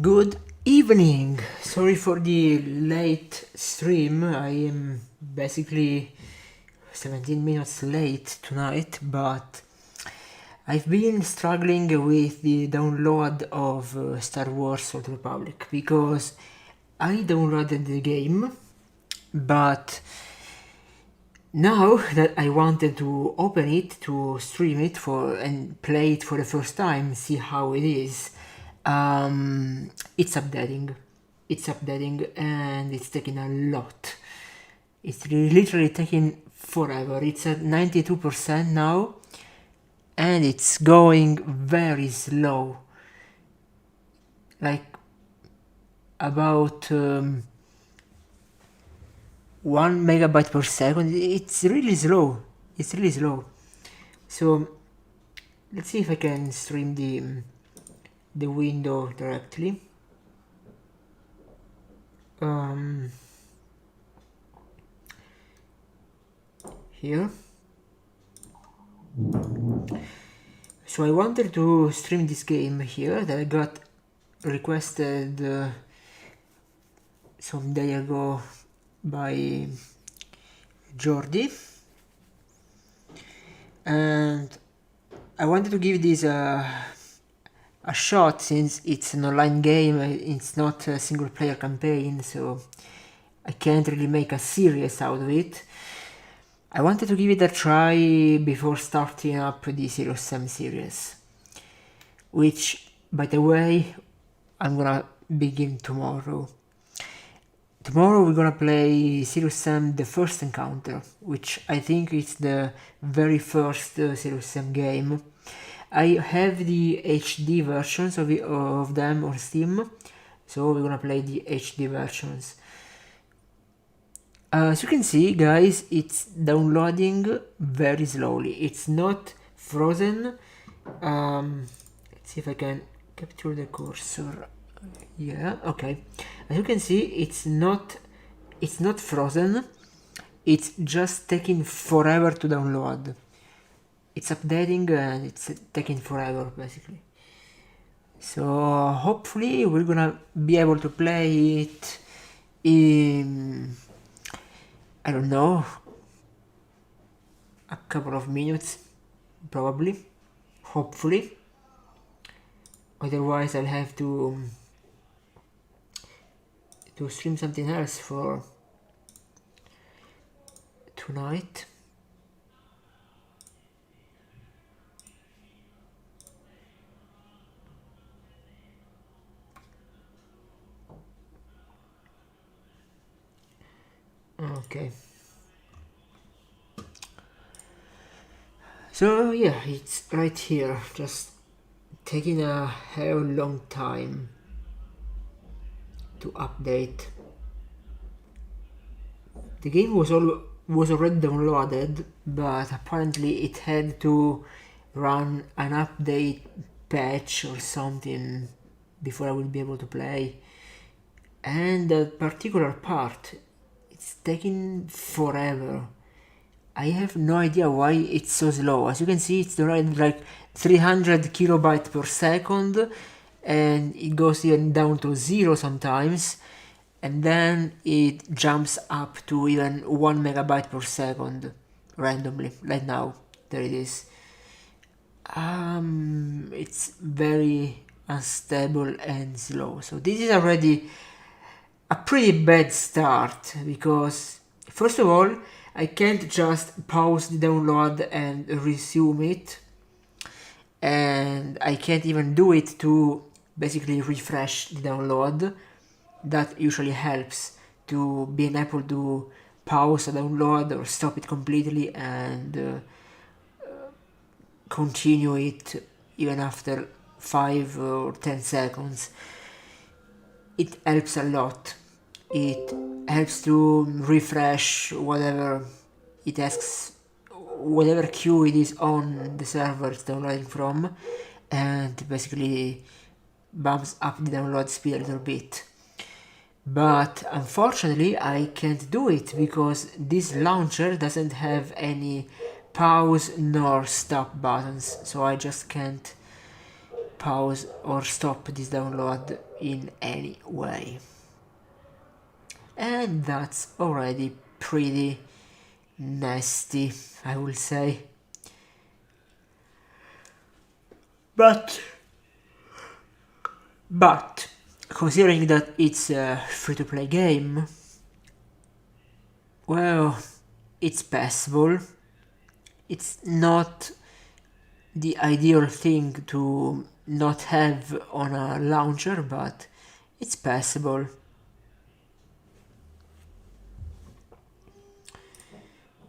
Good evening. Sorry for the late stream. I am basically 17 minutes late tonight, but I've been struggling with the download of Star Wars Old Republic because I downloaded the game, but now that I wanted to open it to stream it for and play it for the first time, see how it is, it's updating. It's updating and it's taking a lot. It's literally taking forever. It's at 92% now and it's going very slow. Like about 1 megabyte per second. It's really slow. It's really slow. So let's see if I can stream the window directly. Here. So I wanted to stream this game here that I got requested some day ago by Jordi, and I wanted to give this a shot since it's an online game. It's not a single player campaign, so I can't really make a series out of it. I wanted to give it a try before starting up the Serious Sam series, which, by the way, I'm gonna begin tomorrow. Tomorrow we're gonna play Serious Sam The First Encounter, which I think is the very first Serious Sam game. I have the HD versions of them on Steam, so we're gonna play the HD versions. As you can see, guys, it's downloading very slowly. It's not frozen. Let's see if I can capture the cursor. Yeah, okay. As you can see, it's not frozen. It's just taking forever to download. It's updating and it's taking forever, basically. So hopefully we're gonna be able to play it in, I don't know, a couple of minutes, probably, hopefully. Otherwise I'll have to stream something else for tonight. Okay. So yeah, it's right here, just taking a hell long time to update. The game was already downloaded, but apparently it had to run an update patch or something before I will be able to play. And that particular part, it's taking forever. I have no idea why it's so slow. As you can see, it's running like 300 kilobytes per second, and it goes even down to 0 sometimes, and then it jumps up to even 1 megabyte per second randomly. Like now, there it is. It's very unstable and slow. So this is already a pretty bad start, because first of all, I can't just pause the download and resume it, and I can't even do it to basically refresh the download. That usually helps to being able to pause a download or stop it completely and continue it even after 5 or 10 seconds. It helps a lot. It helps to refresh whatever it asks, whatever queue it is on the server it's downloading from, and basically bumps up the download speed a little bit. But unfortunately I can't do it because this launcher doesn't have any pause nor stop buttons, so I just can't pause or stop this download in any way. And that's already pretty nasty, I will say. But considering that it's a free-to-play game, well, it's passable. It's not the ideal thing to not have on a launcher, but it's passable.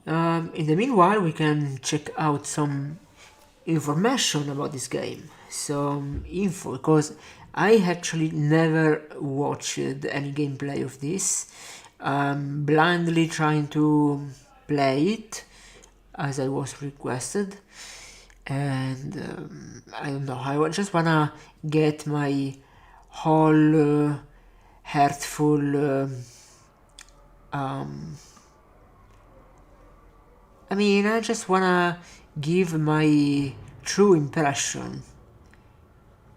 In the meanwhile, we can check out some information about this game, some info, because I actually never watched any gameplay of this. Blindly trying to play it as I was requested, and I don't know, I just wanna get my whole heartful I just wanna give my true impression,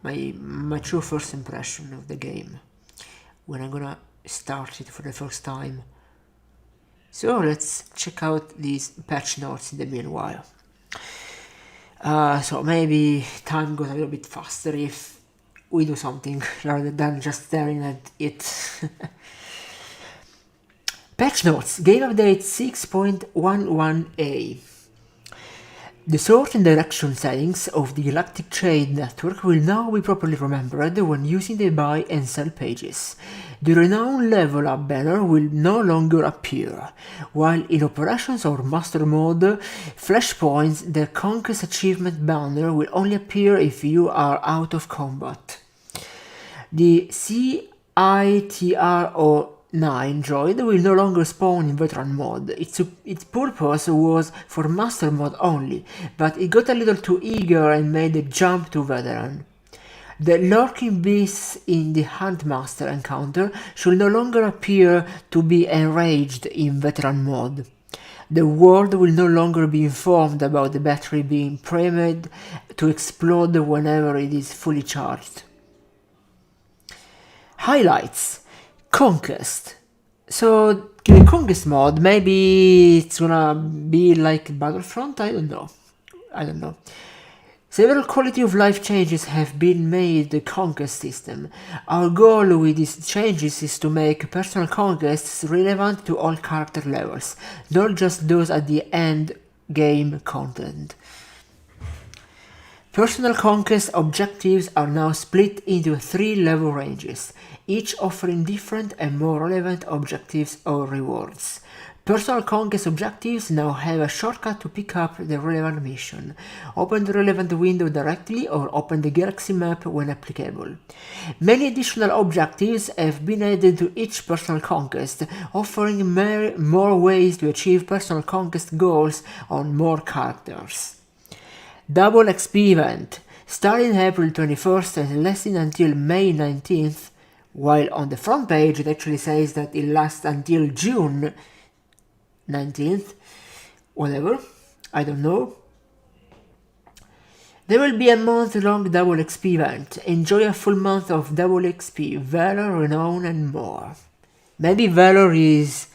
my true first impression of the game when I'm gonna start it for the first time. So let's check out these patch notes in the meanwhile. So maybe time goes a little bit faster if we do something rather than just staring at it. Patch notes, game update 6.11a. The sort and direction settings of the Galactic Trade Network will now be properly remembered when using the buy and sell pages. The renown level up banner will no longer appear, while in operations or master mode flashpoints the conquest achievement banner will only appear if you are out of combat. The CITRO 9 droid will no longer spawn in veteran mode. Its purpose was for master mode only, but it got a little too eager and made the jump to veteran. The lurking beasts in the Huntmaster encounter should no longer appear to be enraged in veteran mode. The world will no longer be informed about the battery being pre-made to explode whenever it is fully charged. Highlights. Conquest. So, in Conquest mode, maybe it's gonna be like Battlefront, I don't know. Several quality of life changes have been made to the Conquest system. Our goal with these changes is to make personal conquests relevant to all character levels, not just those at the end game content. Personal conquest objectives are now split into 3 level ranges, each offering different and more relevant objectives or rewards. Personal conquest objectives now have a shortcut to pick up the relevant mission. Open the relevant window directly or open the galaxy map when applicable. Many additional objectives have been added to each personal conquest, offering more ways to achieve personal conquest goals on more characters. Double XP event, starting April 21st and lasting until May 19th, while on the front page it actually says that it lasts until June 19th, whatever, I don't know. There will be a month-long double XP event. Enjoy a full month of double XP, Valor, Renown and more. Maybe Valor is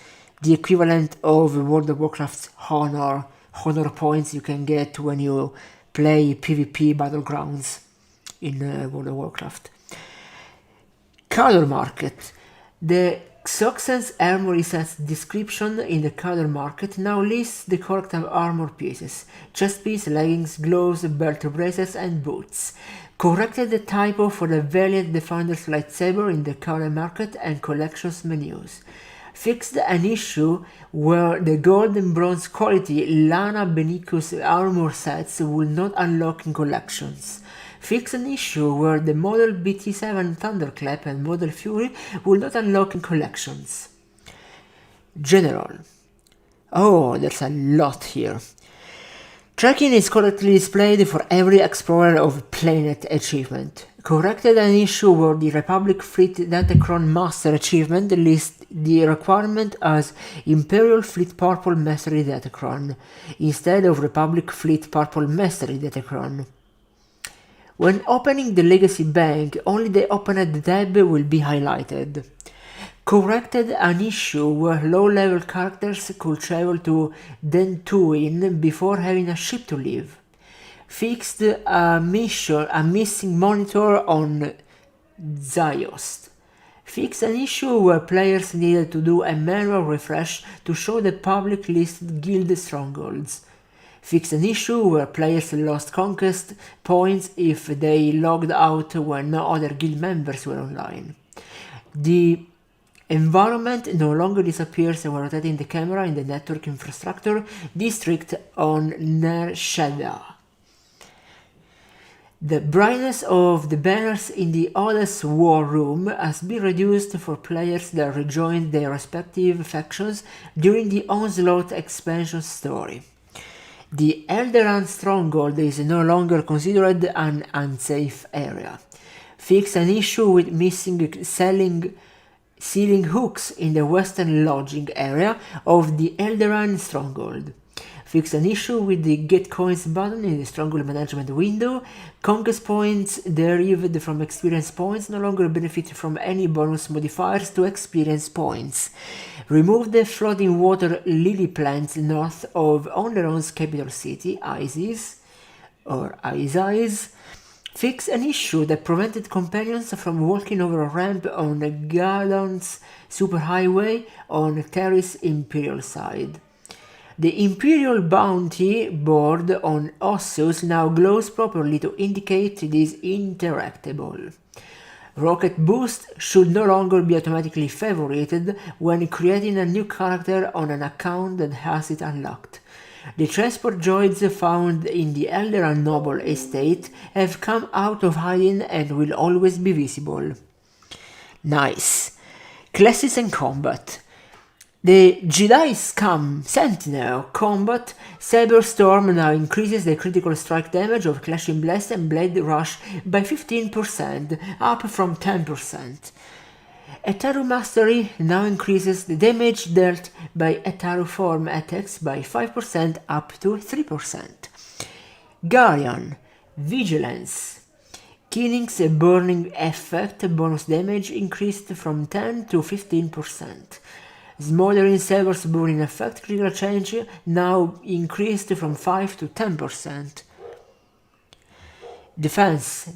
the equivalent of World of Warcraft's Honor points you can get when you play PvP Battlegrounds in World of Warcraft. Color Market. The Xoxen's Armory Set's description in the color market now lists the correct armor pieces, chest piece, leggings, gloves, belt braces and boots. Corrected the typo for the Valiant Defender's lightsaber in the color market and collections menus. Fixed an issue where the gold and bronze quality Lana Benicus armor sets will not unlock in collections. Fix an issue where the Model BT7 Thunderclap and Model Fury will not unlock in collections. General. Oh, there's a lot here. Tracking is correctly displayed for every Explorer of Planet achievement. Corrected an issue where the Republic Fleet Datacron Master achievement lists the requirement as Imperial Fleet Purple Mastery Datacron, instead of Republic Fleet Purple Mastery Datacron. When opening the Legacy Bank, only the opened tab will be highlighted. Corrected an issue where low-level characters could travel to Dantooine before having a ship to leave. Fixed a missing monitor on Ziost. Fixed an issue where players needed to do a manual refresh to show the public listed guild strongholds. Fixed an issue where players lost conquest points if they logged out when no other guild members were online. The environment no longer disappears when rotating the camera in the network infrastructure district on Ner Shaddaa. The brightness of the banners in the Odes War Room has been reduced for players that rejoined their respective factions during the Onslaught expansion story. The Elderan Stronghold is no longer considered an unsafe area. Fix an issue with missing ceiling hooks in the western lodging area of the Elderan Stronghold. Fix an issue with the Get Coins button in the Stronghold management window. Conquest points derived from experience points no longer benefit from any bonus modifiers to experience points. Remove the floating water lily plants north of Onderon's capital city, Isis, or Isis. Fix an issue that prevented companions from walking over a ramp on Gardon's superhighway on Terris Imperial side. The Imperial Bounty board on Ossus now glows properly to indicate it is interactable. Rocket Boost should no longer be automatically favorited when creating a new character on an account that has it unlocked. The transport droids found in the Elderan Noble estate have come out of hiding and will always be visible. Nice. Classes and combat. The Jedi Scum Sentinel combat Cyberstorm now increases the critical strike damage of Clashing Blast and Blade Rush by 15%, up from 10%. Etaru Mastery now increases the damage dealt by Etaru form attacks by 5%, up to 3%. Guardian Vigilance. Killing's burning effect bonus damage increased from 10 to 15%. Smoldering Saber's burning effect critical change now increased from 5 to 10%. Defense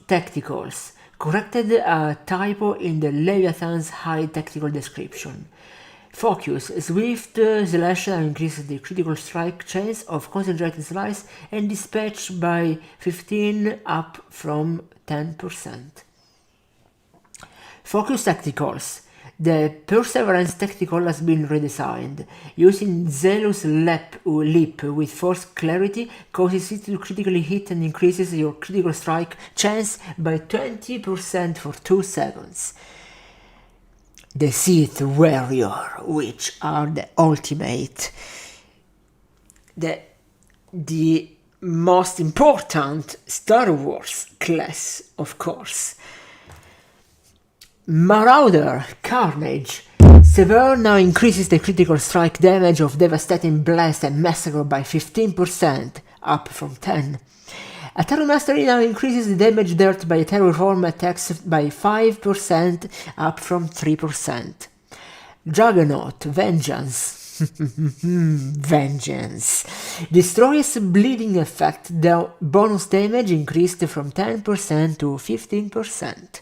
Tacticals. Corrected a typo in the Leviathan's high tactical description. Focus. Swift Slash increases the critical strike chance of Concentrated Slice and Dispatch by 15, up from 10%. Focus Tacticals. The Perseverance Tactical has been redesigned. Using Zealous Leap with Force Clarity causes it to critically hit and increases your critical strike chance by 20% for 2 seconds. The Sith Warrior, which are the ultimate, the most important Star Wars class, of course. Marauder Carnage. Severe now increases the critical strike damage of Devastating Blast and Massacre by 15%, up from 10. Etaru Mastery now increases the damage dealt by Etaru form attacks by 5%, up from 3%. Juggernaut Vengeance. Vengeance. Destroys bleeding effect, the bonus damage increased from 10% to 15%.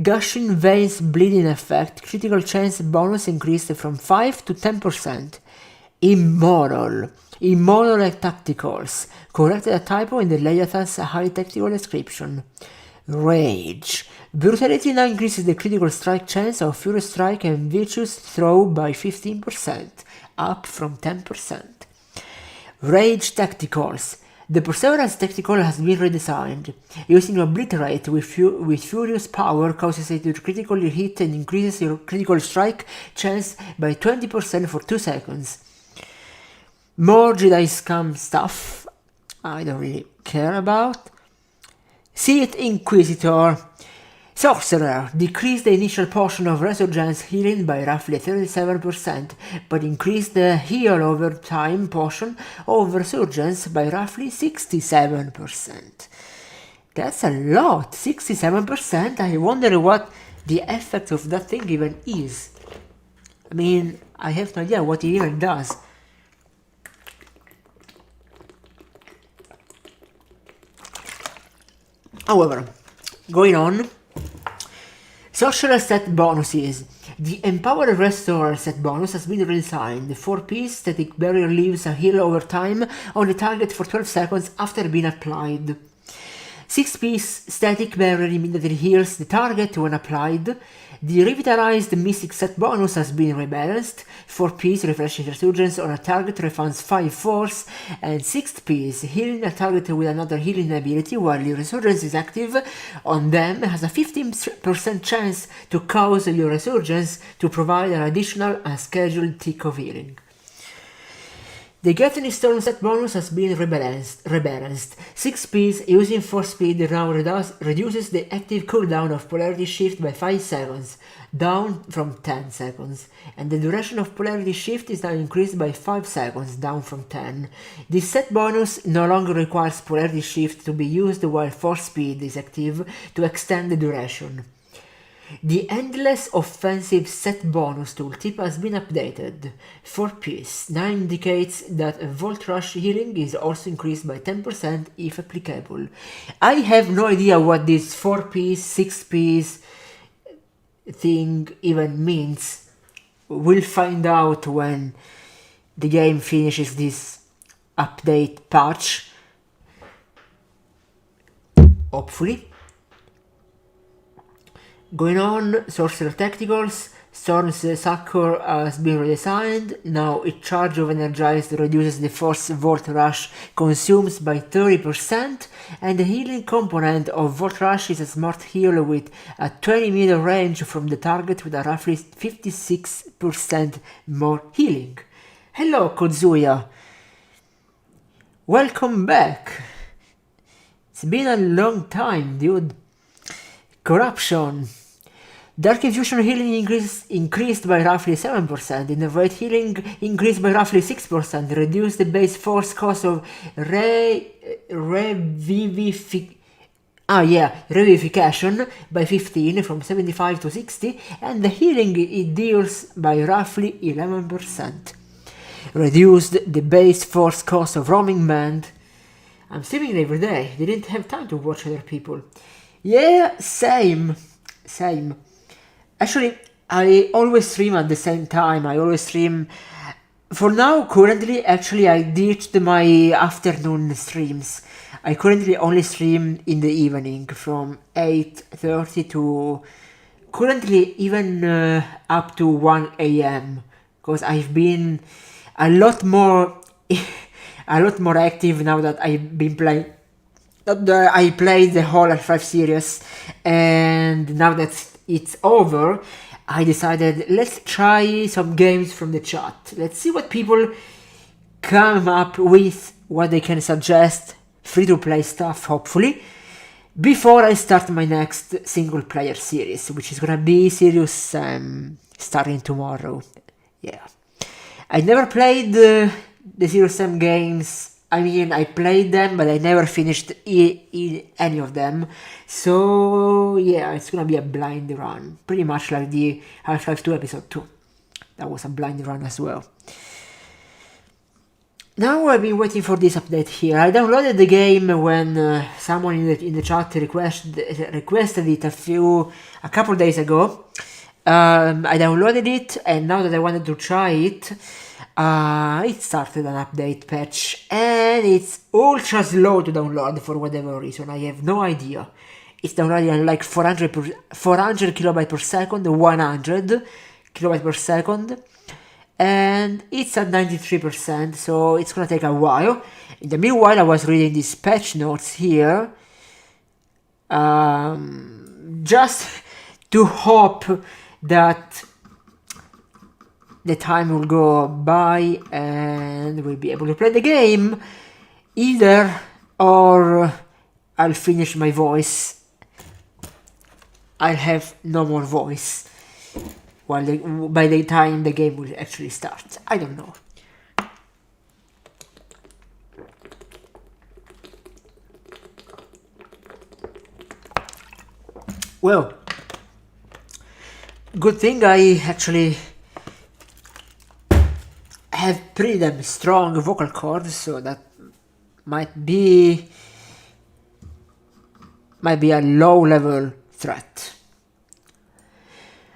Gushing Veins bleeding effect, critical chance bonus increased from 5 to 10%. Immoral Tacticals. Corrected a typo in the Leviathan's high tactical description. Rage. Brutality now increases the critical strike chance of Furious Strike and Virtuous Throw by 15%, up from 10%. Rage Tacticals. The Perseverance Tactical has been redesigned. Using Obliterate with Furious Power causes it to critically hit and increases your critical strike chance by 20% for 2 seconds. More Jedi Scum stuff I don't really care about. Sith Inquisitor. Sorcerer. Decrease the initial portion of Resurgence healing by roughly 37%, but increase the heal over time portion of Resurgence by roughly 67%. That's a lot, 67%. I wonder what the effect of that thing even is. I mean, I have no idea what it even does. However, going on, social set bonuses. The Empower Restorer set bonus has been redesigned. 4-piece static barrier leaves a heal over time on the target for 12 seconds after being applied. 6-piece static barrier immediately heals the target when applied. The Revitalized Mystic set bonus has been rebalanced. 4-piece Refreshing Resurgence on a target refunds 5 force, and 6-piece healing a target with another healing ability while your Resurgence is active on them has a 15% chance to cause your Resurgence to provide an additional unscheduled tick of healing. The Gethany Storm set bonus has been rebalanced. 6-piece using force speed now reduces the active cooldown of Polarity Shift by 5 seconds, down from 10 seconds, and the duration of Polarity Shift is now increased by 5 seconds, down from 10. This set bonus no longer requires Polarity Shift to be used while force speed is active to extend the duration. The Endless Offensive set bonus tooltip has been updated. 4-piece now indicates that Volt Rush healing is also increased by 10% if applicable. I have no idea what this 4-piece, 6-piece thing even means. We'll find out when the game finishes this update patch. Hopefully. Going on, Sorcerer Tacticals. Storm's Succor has been redesigned. Now its charge of Energized reduces the force Volt Rush consumes by 30%, and the healing component of Volt Rush is a smart heal with a 20-meter range from the target with a roughly 56% more healing. Hello Kozuya! Welcome back! It's been a long time, dude. Corruption. Dark Infusion healing increased by roughly 7%, Innervate healing increased by roughly 6%, reduced the base force cost of Revivification by 15 from 75 to 60, and the healing it deals by roughly 11%. Reduced the base force cost of Roaming Band. I'm streaming every day, didn't have time to watch other people. Yeah, same. Actually, I always stream at the same time. I always stream. For now, currently, actually, I ditched my afternoon streams. I currently only stream in the evening from 8:30 to currently even up to 1 a.m. because I've been a lot more active now that I've been playing. I played the whole Half-Life series, and now that it's over, I decided let's try some games from the chat. Let's see what people come up with, what they can suggest, free-to-play stuff, hopefully, before I start my next single-player series, which is gonna be Serious Sam, starting tomorrow. Yeah. I never played the Serious Sam games. I mean, I played them, but I never finished any of them. So, yeah, it's gonna be a blind run. Pretty much like the Half-Life 2 Episode 2. That was a blind run as well. Now I've been waiting for this update here. I downloaded the game when someone in the chat requested it a couple days ago. I downloaded it, and now that I wanted to try it, it started an update patch, and it's ultra slow to download for whatever reason. I have no idea. It's downloading at like 400 kilobytes per second, 100 kilobytes per second, and it's at 93%, so it's gonna take a while. In the meanwhile, I was reading these patch notes here, just to hope that the time will go by and we'll be able to play the game, or I'll finish my voice. I'll have no more voice by the time the game will actually start. I don't know. Well, good thing I actually have pretty damn strong vocal cords, so that might be a low level threat.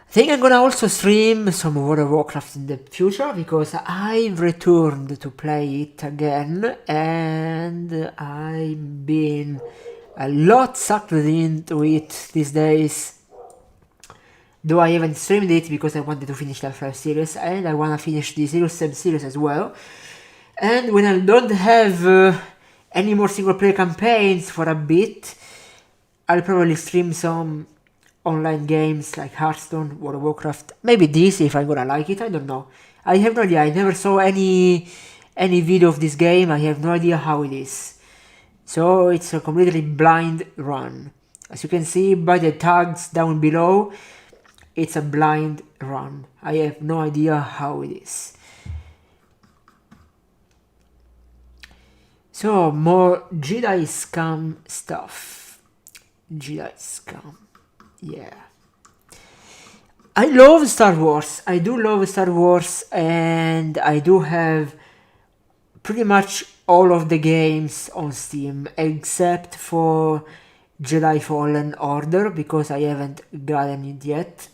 I think I'm gonna also stream some World of Warcraft in the future, because I've returned to play it again and I've been a lot sucked into it these days. Though I haven't streamed it because I wanted to finish the Half-Life series and I wanna finish the Zero Sub series as well. And when I don't have any more single player campaigns for a bit, I'll probably stream some online games like Hearthstone, World of Warcraft, maybe this if I'm gonna like it, I don't know. I have no idea, I never saw any video of this game, I have no idea how it is. So it's a completely blind run. As you can see by the tags down below, it's a blind run. I have no idea how it is. So more Jedi Scum stuff. Jedi Scum. Yeah. I love Star Wars. I do love Star Wars, and I do have pretty much all of the games on Steam except for Jedi Fallen Order, because I haven't gotten it yet,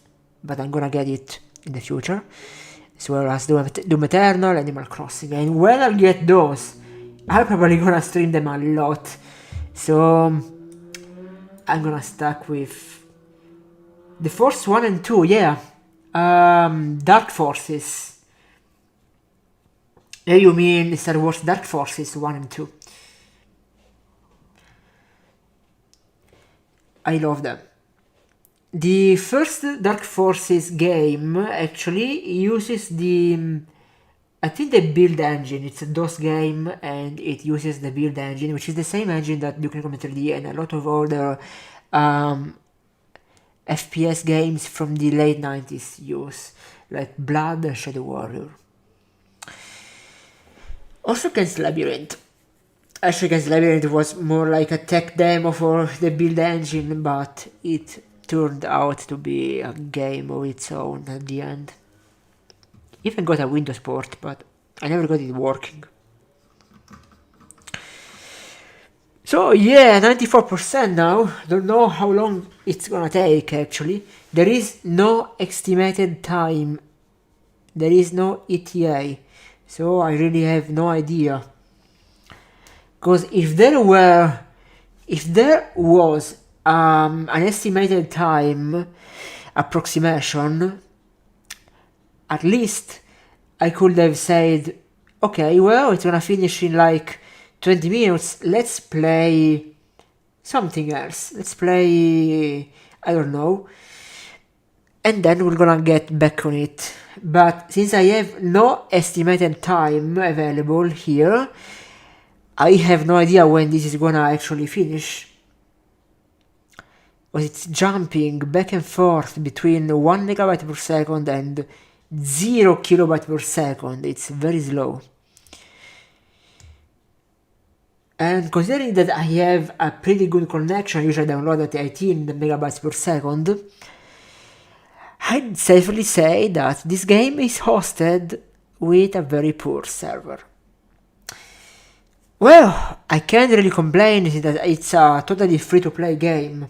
but I'm gonna get it in the future, as well as Doom Eternal, Animal Crossing, and when I get those, I'm probably gonna stream them a lot, so I'm gonna stuck with the Force 1 and 2, yeah. Dark Forces. You mean Star Wars Dark Forces 1 and 2. I love them. The first Dark Forces game actually uses I think the build engine. It's a DOS game and it uses the build engine, which is the same engine that Duke Nukem 3D and a lot of other FPS games from the late 90s use, like Blood and Shadow Warrior. Also Ken's Labyrinth. Actually, Ken's Labyrinth was more like a tech demo for the build engine, but it turned out to be a game of its own at the end. Even got a Windows port, but I never got it working. So yeah, 94% now. Don't know how long it's gonna take actually. There is no estimated time. There is no ETA. So I really have no idea. Because if there was an estimated time approximation, at least I could have said, okay, well, it's gonna finish in like 20 minutes, let's play something else. Let's play, I don't know, and then we're gonna get back on it. But since I have no estimated time available here, I have no idea when this is gonna actually finish. Because it's jumping back and forth between 1 megabyte per second and 0 kilobyte per second. It's very slow. And considering that I have a pretty good connection, usually download at 18 megabytes per second, I'd safely say that this game is hosted with a very poor server. Well, I can't really complain that it's a totally free-to-play game.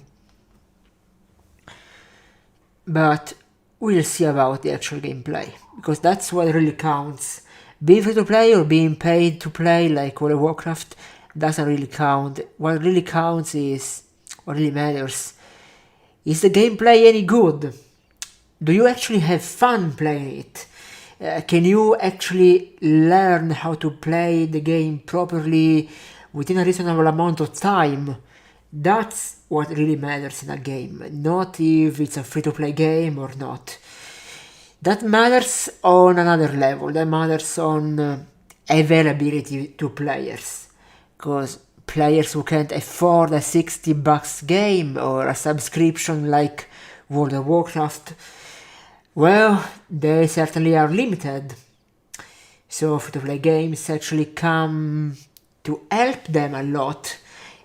But we'll see about the actual gameplay, because that's what really counts. Being free-to-play or being paid to play like World of Warcraft doesn't really count. What really counts is, what really matters, is the gameplay any good? Do you actually have fun playing it? Can you actually learn how to play the game properly within a reasonable amount of time? That's what really matters in a game, not if it's a free-to-play game or not. That matters on another level, that matters on availability to players. Because players who can't afford a $60 game or a subscription like World of Warcraft, well, they certainly are limited. So free-to-play games actually come to help them a lot,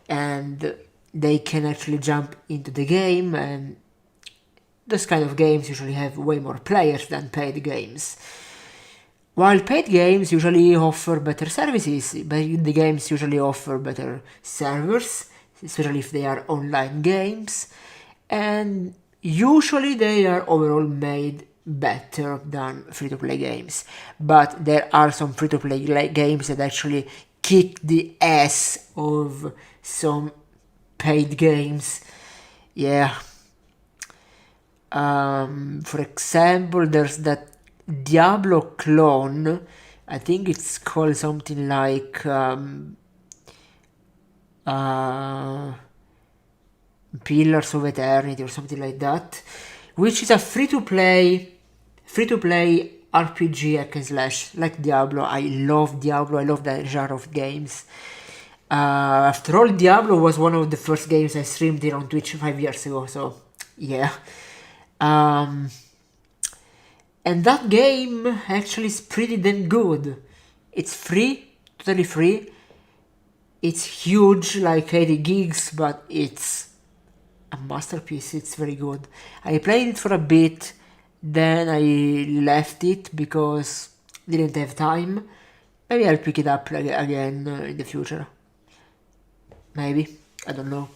and they can actually jump into the game and those kind of games usually have way more players than paid games. While paid games usually offer better services, paid games usually offer better servers, especially if they are online games, and usually they are overall made better than free-to-play games. But there are some free-to-play games that actually kick the ass of some paid games. Yeah. For example, there's that Diablo clone. I think it's called something like Pillars of Eternity or something like that, which is a free-to-play RPG hack and slash like Diablo. I love Diablo. I love that genre of games. After all, Diablo was one of the first games I streamed here on Twitch 5 years ago. So yeah. And that game actually is pretty damn good. It's free, totally free. It's huge, like 80 gigs, but it's a masterpiece. It's very good. I played it for a bit, then I left it because I didn't have time. Maybe I'll pick it up again in the future. Maybe. I don't know.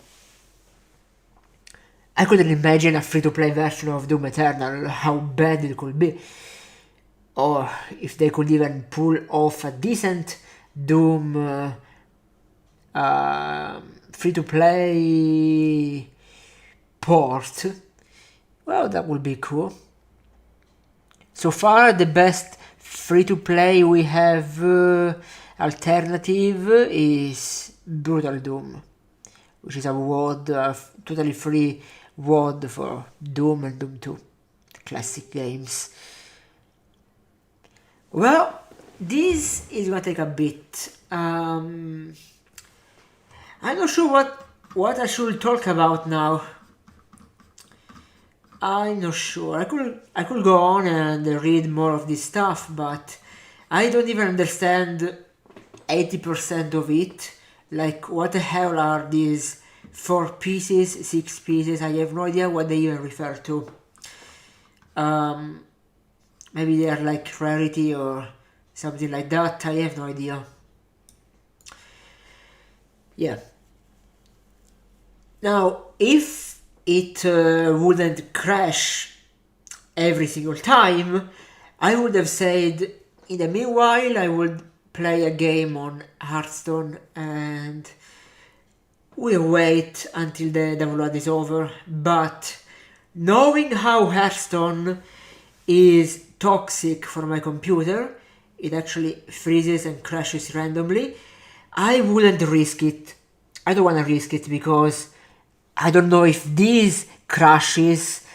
I couldn't imagine a free-to-play version of Doom Eternal, how bad it could be. Or if they could even pull off a decent Doom free-to-play port, well, that would be cool. So far, the best free-to-play we have alternative is Brutal Doom, which is a WOD, totally free WOD for Doom and Doom 2, classic games. Well, this is gonna take a bit. I'm not sure what I should talk about now. I'm not sure. I could go on and read more of this stuff, but I don't even understand 80% of it. Like, what the hell are these 4 pieces, 6 pieces? I have no idea what they even refer to. Maybe they are like rarity or something like that. I have no idea. Yeah. Now, if it wouldn't crash every single time, I would have said, in the meanwhile, I would play a game on Hearthstone and we'll wait until the download is over. But knowing how Hearthstone is toxic for my computer, it actually freezes and crashes randomly, I wouldn't risk it. I don't want to risk it because I don't know if this crashes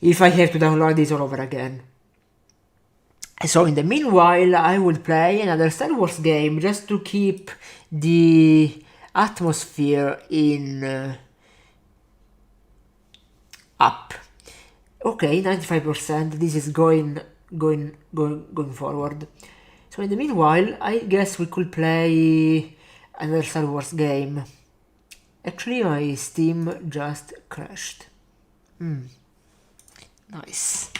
if I have to download this all over again. So in the meanwhile, I will play another Star Wars game just to keep the atmosphere in up. Okay, 95%. This is going forward. So in the meanwhile, I guess we could play another Star Wars game. Actually, my Steam just crashed. Nice.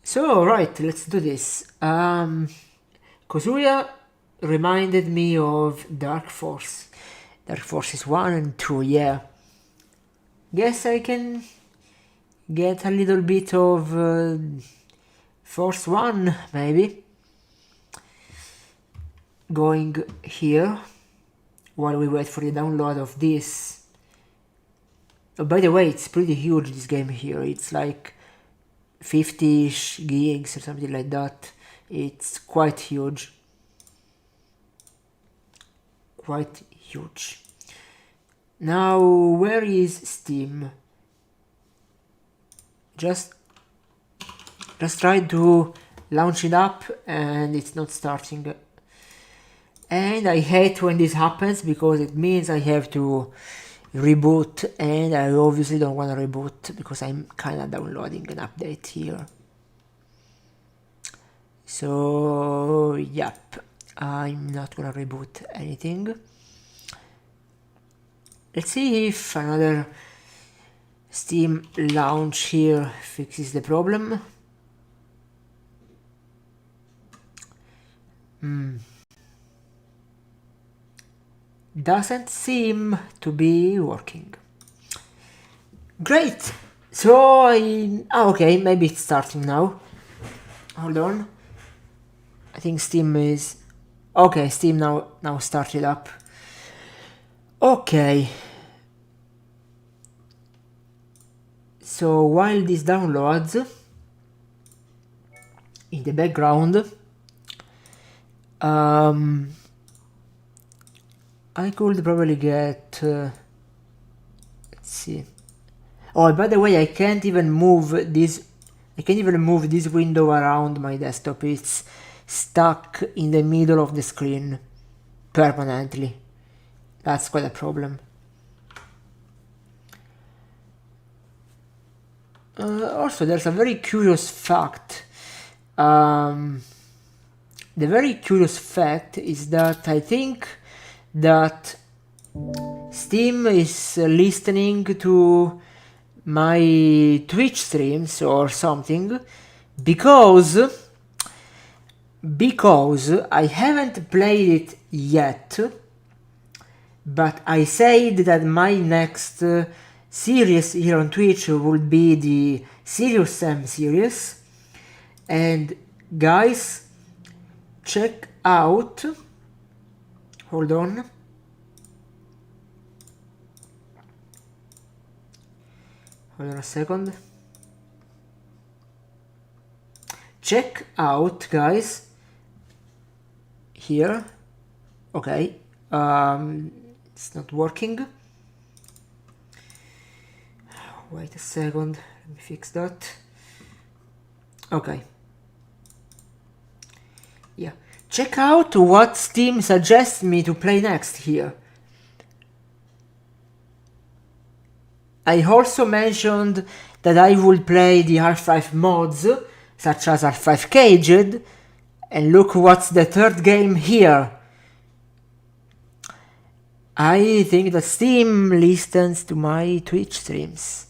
So, right, let's do this. Kazuya reminded me of Dark Force. Dark Forces 1 and 2, yeah. Guess I can get a little bit of Force 1, maybe. Going here while we wait for the download of this. Oh, by the way, it's pretty huge, this game here. It's like 50-ish gigs or something like that. It's quite huge. Quite huge. Now, where is Steam? Just try to launch it up and it's not starting. And I hate when this happens because it means I have to reboot, and I obviously don't want to reboot because I'm kind of downloading an update here. So, yep, I'm not gonna reboot anything. Let's see if another Steam launch here fixes the problem. Doesn't seem to be working. Great! So okay, maybe it's starting now. Hold on. I think Steam is... Okay, Steam now started up. Okay. So while this downloads in the background, I could probably get... let's see. Oh, by the way, I can't even move this window around my desktop. It's stuck in the middle of the screen permanently. That's quite a problem. Also, there's a very curious fact. The very curious fact is that I think that Steam is listening to my Twitch streams or something because I haven't played it yet, but I said that my next series here on Twitch would be the Serious Sam series, and guys, check out, hold on, a second. Check out, guys, here. Okay, it's not working. Wait a second, let me fix that. Okay. Yeah, check out what Steam suggests me to play next here. I also mentioned that I would play the R5 mods, such as R5 Caged, and look what's the third game here. I think that Steam listens to my Twitch streams.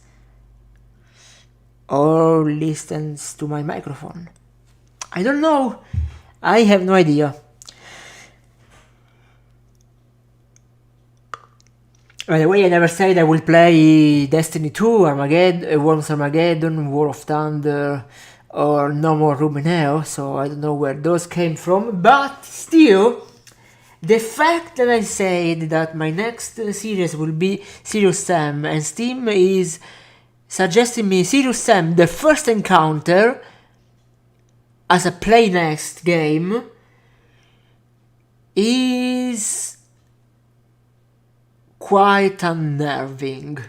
Or listens to my microphone. I don't know. I have no idea. By the way, I never said I will play Destiny 2, Armageddon, Worms Armageddon, War of Thunder, or No More Rumineo, so I don't know where those came from, but still, the fact that I said that my next series will be Serious Sam, and Steam is suggesting me Serious Sam, the first encounter, as a play next game, is quite unnerving.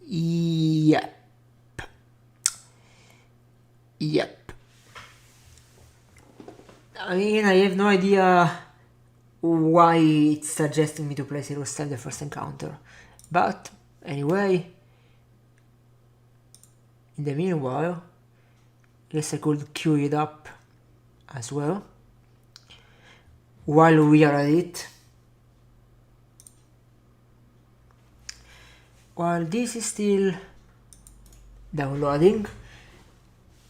Yep. I mean, I have no idea why it's suggesting me to play Serious Sam the first encounter. But, anyway, in the meanwhile, I guess I could queue it up as well. While we are at it. While this is still downloading,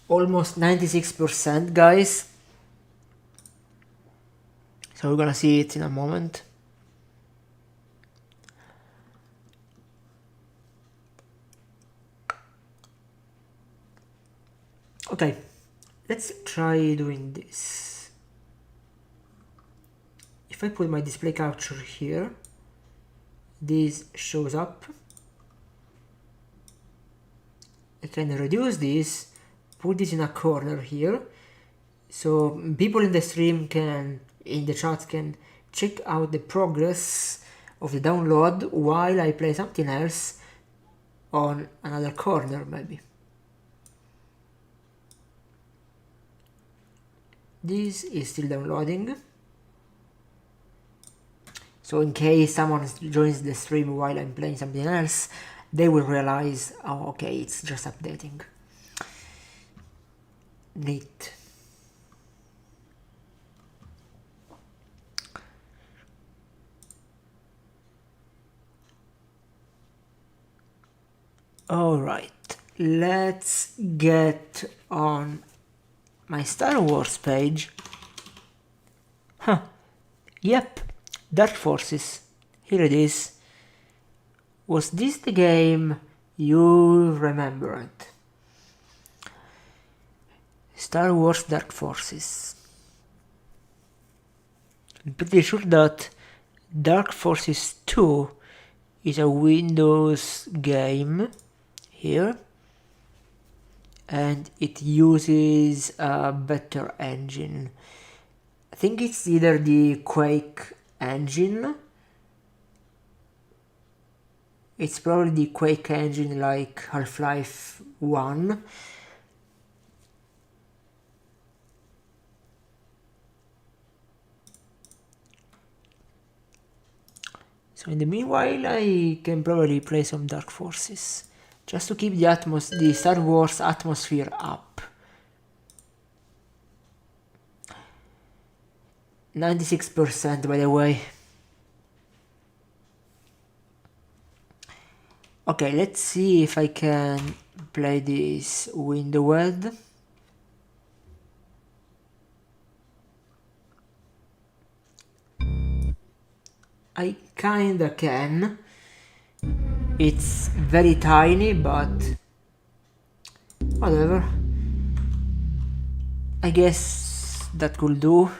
almost 96%, guys. So we're gonna see it in a moment. Okay, let's try doing this. If I put my display capture here, this shows up. I can reduce this, put this in a corner here, so people in the stream can, in the chat, can check out the progress of the download while I play something else on another corner, maybe. This is still downloading, so in case someone joins the stream while I'm playing something else, they will realize, oh, okay, it's just updating. Neat. Alright, let's get on my Star Wars page. Yep, Dark Forces. Here it is. Was this the game you remembered? Star Wars Dark Forces. I'm pretty sure that Dark Forces 2 is a Windows game here, and it uses a better engine. I think it's either the Quake engine. It's probably the Quake engine like Half-Life 1. So in the meanwhile, I can probably play some Dark Forces, just to keep the Star Wars atmosphere up. 96% by the way. Okay, let's see if I can play this Windowed. I kinda can. It's very tiny, but whatever. I guess that could do.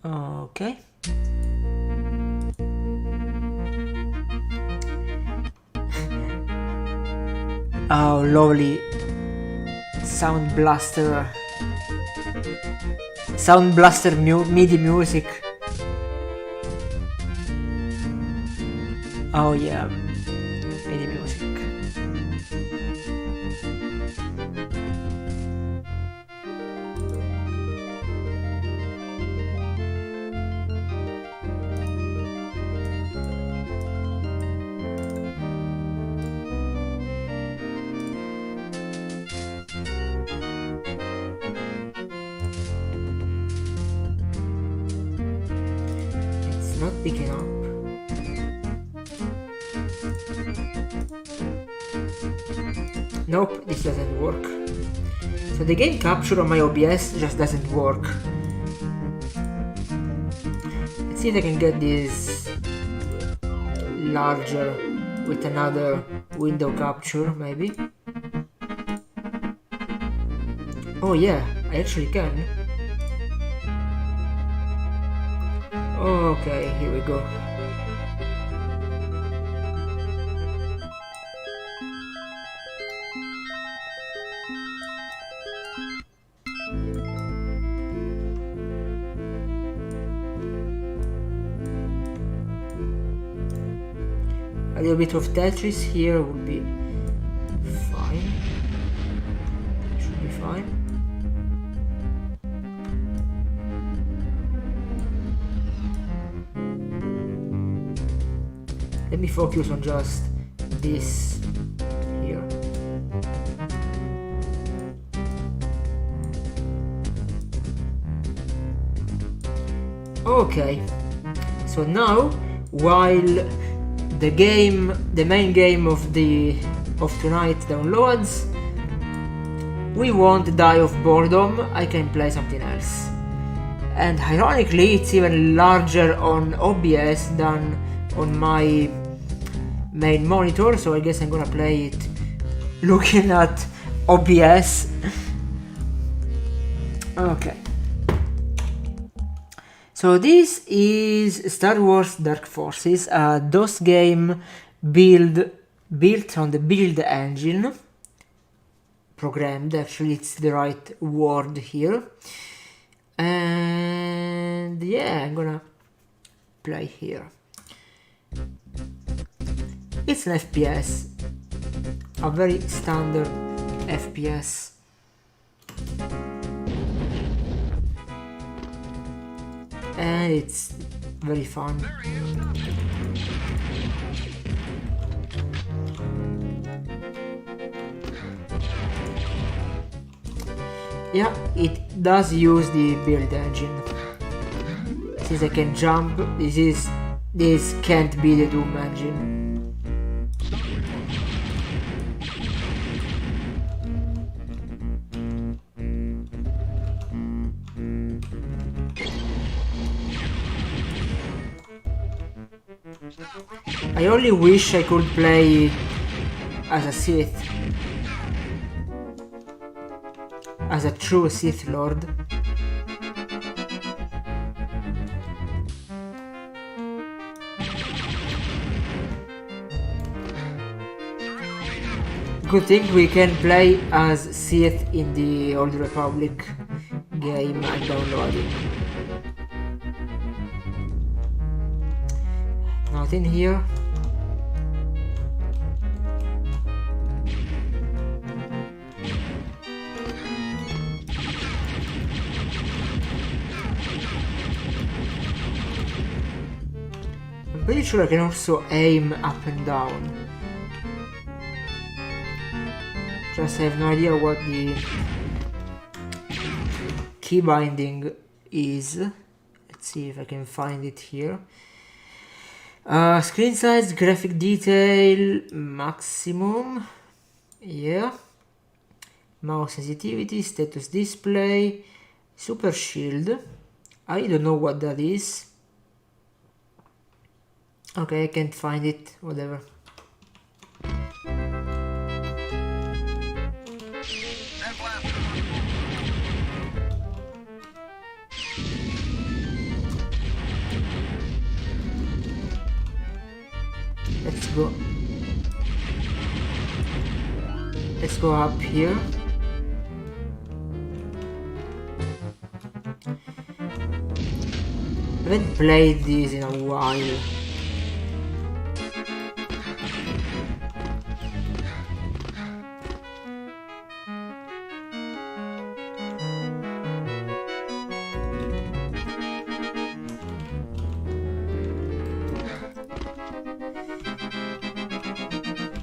Okay. Oh, lovely. Sound Blaster MIDI music. Oh yeah, MIDI music. Not picking up. Nope, this doesn't work. So the game capture on my OBS just doesn't work. Let's see if I can get this larger with another window capture, maybe. Oh yeah, I actually can. Okay, here we go. A little bit of Tetris here would be fine. Should be fine. Let me focus on just this here. Okay, so now while the main game of tonight downloads, we won't die of boredom. I can play something else, and ironically it's even larger on OBS than on my main monitor, so I guess I'm gonna play it looking at OBS. Okay. So this is Star Wars Dark Forces, a DOS game built on the Build engine. Programmed, actually, it's the right word here. And yeah, I'm gonna play here. It's an FPS, a very standard FPS. And it's very fun. Yeah, it does use the build engine. Since I can jump, this can't be the Doom engine. I only wish I could play as a Sith. As a true Sith Lord. Good thing we can play as Sith in the Old Republic game I'm downloading. Nothing here. I'm pretty sure I can also aim up and down. Just I have no idea what the key binding is. Let's see if I can find it here. Screen size, graphic detail, maximum. Yeah. Mouse sensitivity, status display, super shield. I don't know what that is. Okay, I can't find it, whatever. Let's go up here. I haven't played this in a while.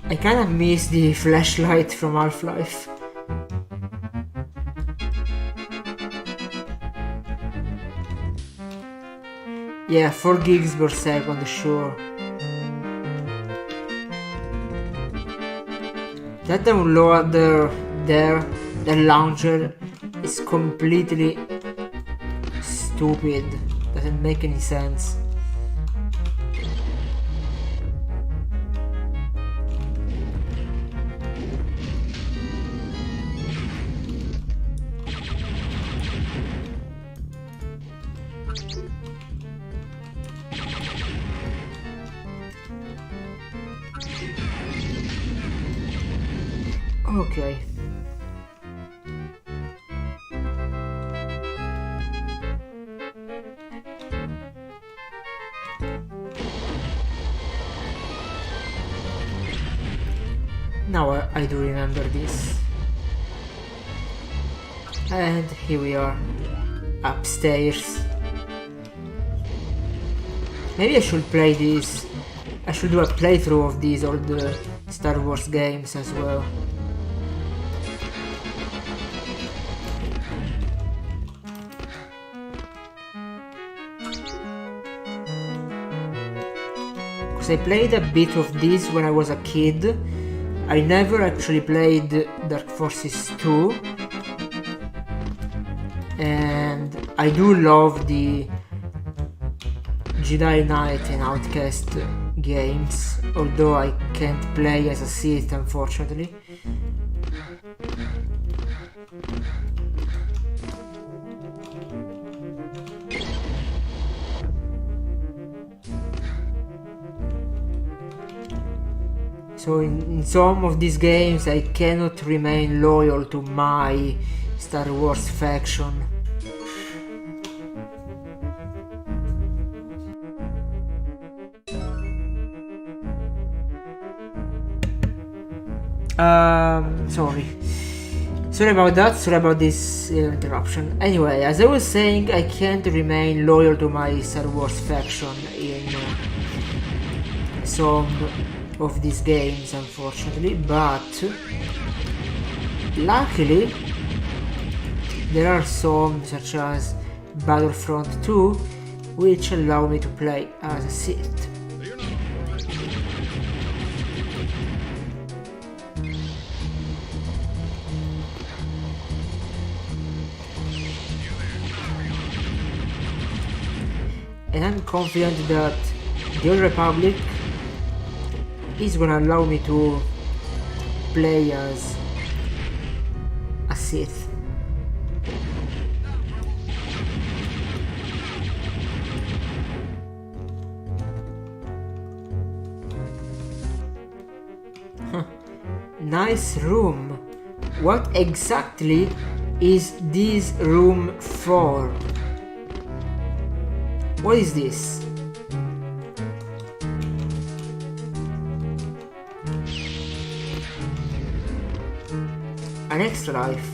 I kinda miss the flashlight from Half-Life. Yeah, 4 gigs per second, sure. That downloader there, the launcher, is completely stupid. Doesn't make any sense. Okay. Now I do remember this. And here we are, upstairs. Maybe I should play this. I should do a playthrough of these old Star Wars games as well. Because I played a bit of this when I was a kid. I never actually played Dark Forces 2. And I do love the Jedi Knight and Outcast games, although I can't play as a Sith, unfortunately. So in some of these games I cannot remain loyal to my Star Wars faction. Sorry about that, sorry about this interruption. Anyway, as I was saying, I can't remain loyal to my Star Wars faction in some of these games, unfortunately, but luckily There are some, such as Battlefront 2, which allow me to play as a Sith. And I'm confident that the Old Republic is gonna allow me to play as a Sith. Nice room. What exactly is this room for? What is this? An extra life.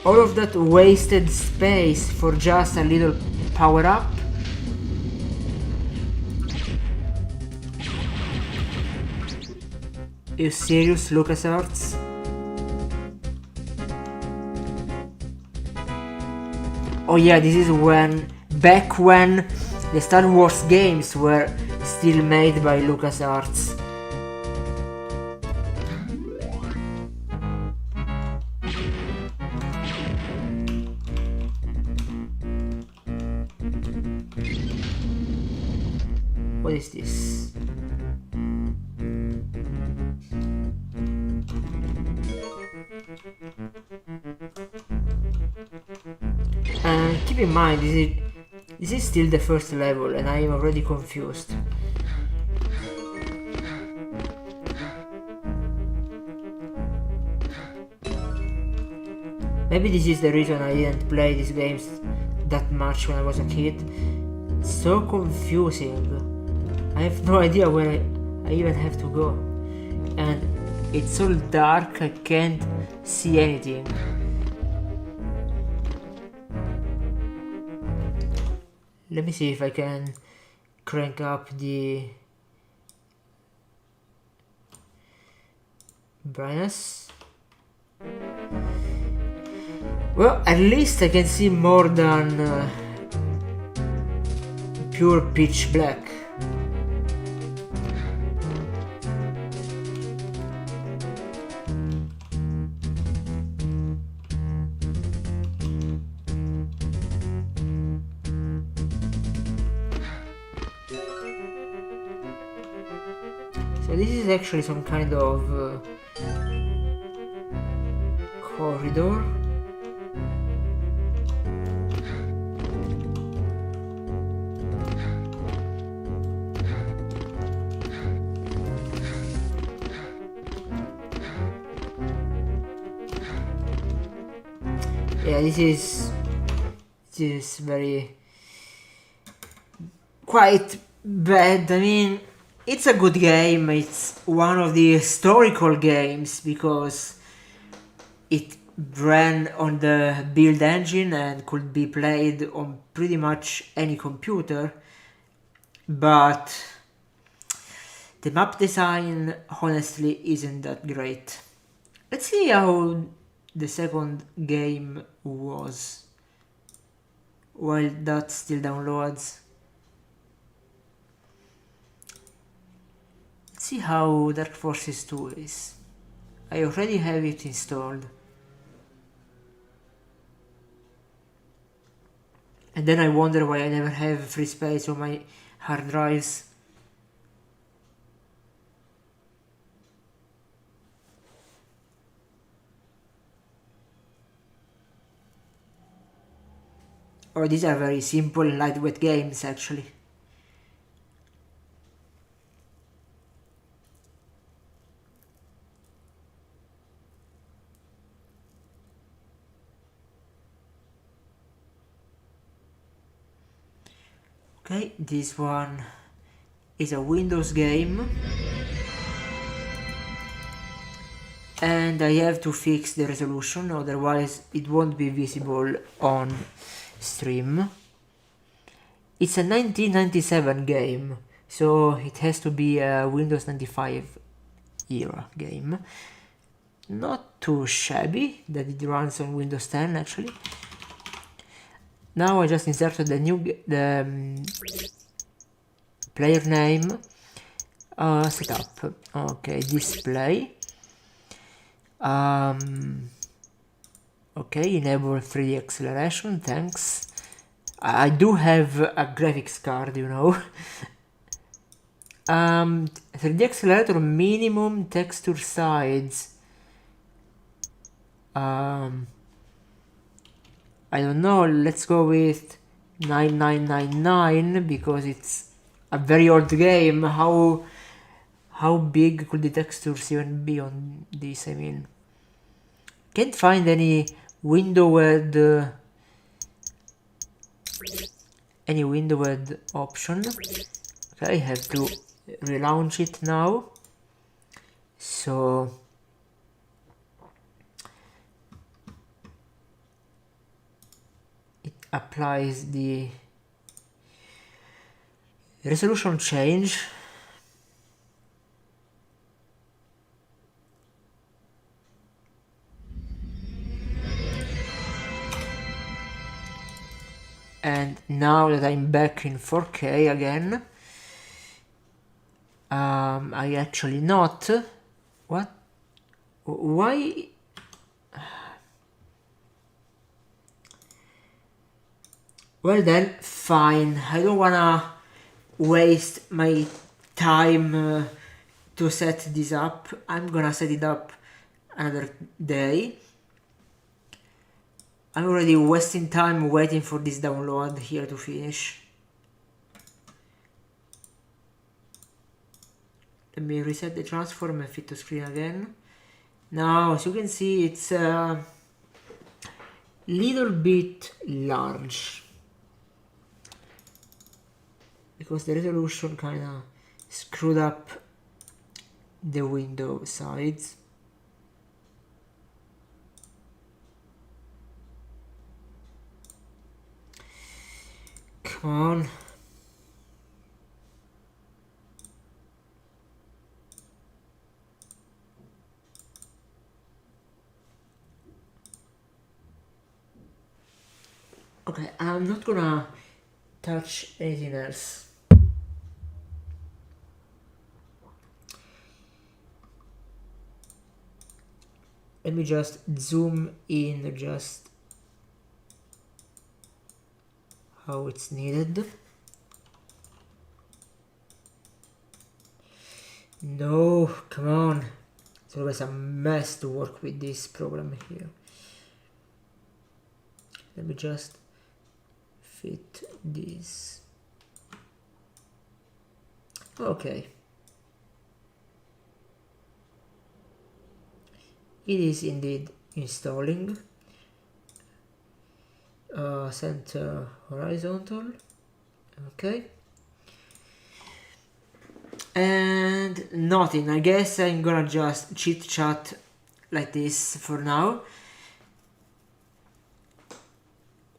All of that wasted space for just a little power up? You serious, LucasArts? Oh yeah, this is back when the Star Wars games were still made by LucasArts. What is this? And keep in mind, this is still the first level and I am already confused. Maybe this is the reason I didn't play these games that much when I was a kid. It's so confusing. I have no idea where I even have to go. And it's all dark, I can't see anything. Let me see if I can crank up the brightness. Well, at least I can see more than pure pitch black. So this is actually some kind of corridor. Yeah, this is very quite bad. I mean, it's a good game. It's one of the historical games because it ran on the build engine and could be played on pretty much any computer. But the map design honestly isn't that great. Let's see how the second game was while that still downloads. Let's see how Dark Forces 2 is. I already have it installed. And then I wonder why I never have free space on my hard drives. Or these are very simple, lightweight games actually. Okay, this one is a Windows game. And I have to fix the resolution, otherwise it won't be visible on stream. It's a 1997 game, so it has to be a Windows 95 era game. not too shabby, that it runs on Windows 10 actually. Now I just inserted the player name, setup, okay, display, okay, enable 3D acceleration, thanks. I do have a graphics card, you know. 3D accelerator minimum texture size. I don't know, let's go with 9999 because it's a very old game. How big could the textures even be on this? I mean, can't find any windowed option. Okay, I have to relaunch it now. So it applies the resolution change. And now that I'm back in 4K again, I actually not. What? Why? Well then, fine. I don't wanna waste my time to set this up. I'm gonna set it up another day. I'm already wasting time waiting for this download here to finish. Let me reset the transform and fit to screen again. Now, as you can see, it's a little bit large because the resolution kinda screwed up the window sides. Come on. Okay, I'm not gonna touch anything else. Let me just zoom in just how it's needed. No, come on. It's always a mess to work with this program here. Let me just fit this. Okay. It is indeed installing. Center horizontal. Okay. And nothing. I guess I'm gonna just chit chat like this for now.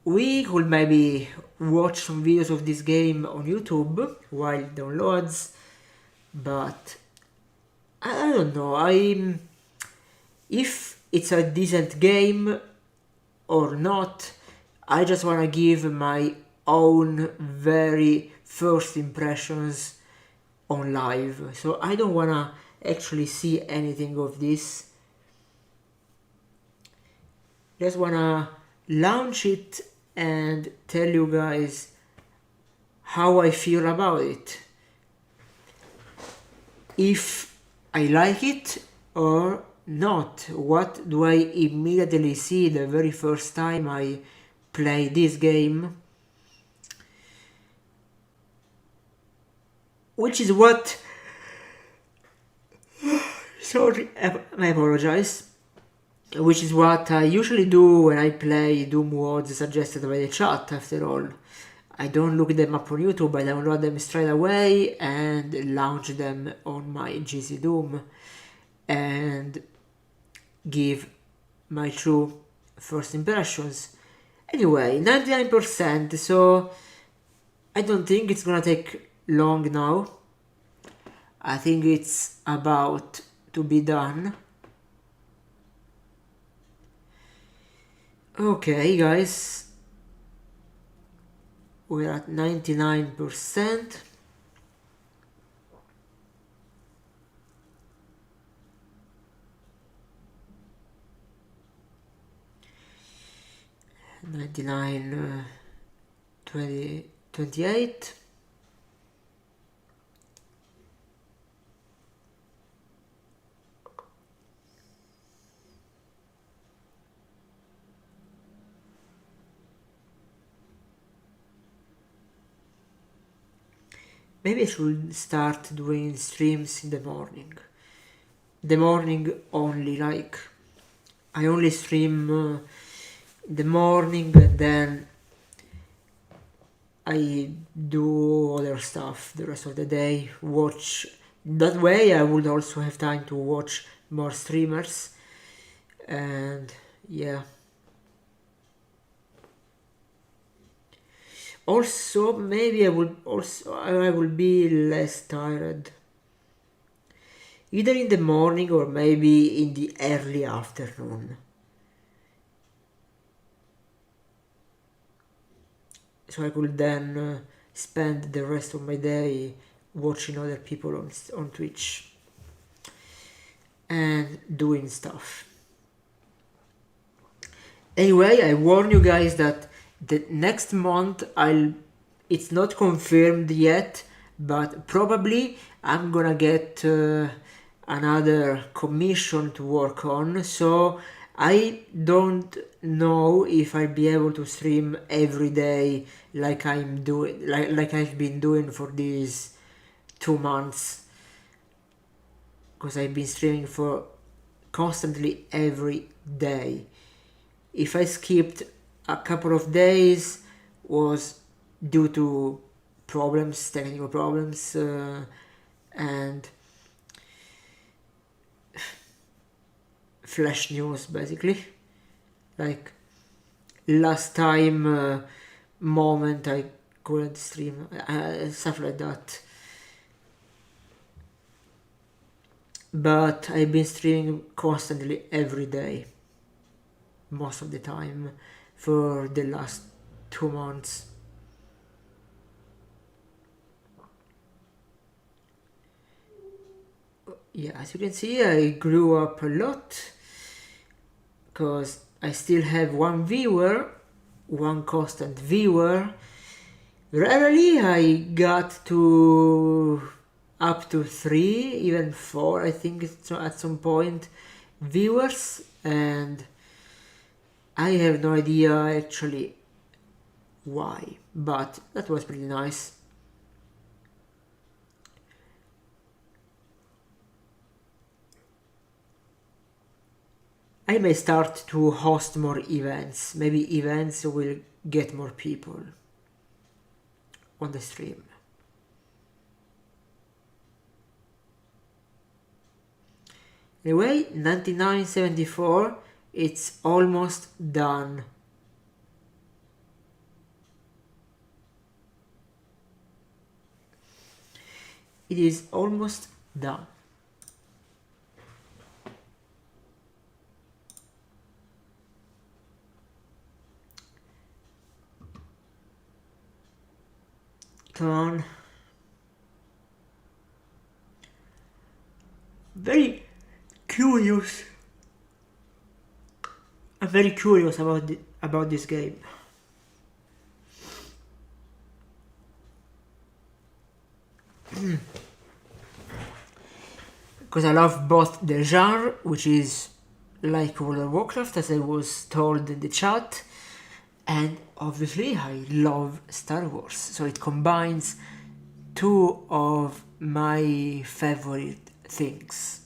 We could maybe watch some videos of this game on YouTube while it downloads, but I don't know. If it's a decent game or not, I just wanna give my own very first impressions on live. So I don't wanna actually see anything of this. Just wanna launch it and tell you guys how I feel about it. If I like it or not. What do I immediately see the very first time I play this game? Which is what... Sorry, I apologize. Which is what I usually do when I play Doom mods suggested by the chat, after all. I don't look them up on YouTube, I download them straight away and launch them on my GC Doom and give my true first impressions. Anyway, 99%, so I don't think it's gonna take long now. I think it's about to be done. Okay guys, we're at 99%. $99, 28. Maybe I should start doing streams in the morning. The morning only, like I only stream in the morning and then I do other stuff the rest of the day. Watch. That way I would also have time to watch more streamers. And yeah. Also, maybe I will be less tired. Either in the morning or maybe in the early afternoon. So I could then spend the rest of my day watching other people on Twitch and doing stuff. Anyway, I warn you guys that the next month it's not confirmed yet, but probably I'm gonna get another commission to work on, so I don't know if I'll be able to stream every day like I've been doing for these 2 months, because I've been streaming for constantly every day. If I skipped a couple of days was due to technical problems, and flash news basically. Like last time moment I couldn't stream, stuff like that. But I've been streaming constantly every day, most of the time, for the last 2 months. Yeah, as you can see, I grew up a lot, because I still have one viewer, one constant viewer. Rarely I got to up to 3, even 4, I think at some point, viewers, and I have no idea actually why, but that was pretty nice. I may start to host more events. Maybe events will get more people on the stream. Anyway, 99.74, it's almost done. It is almost done. Come on. Very curious. I'm very curious about this game. Because I love both the genre, which is like World of Warcraft, as I was told in the chat, and obviously I love Star Wars, so it combines two of my favorite things.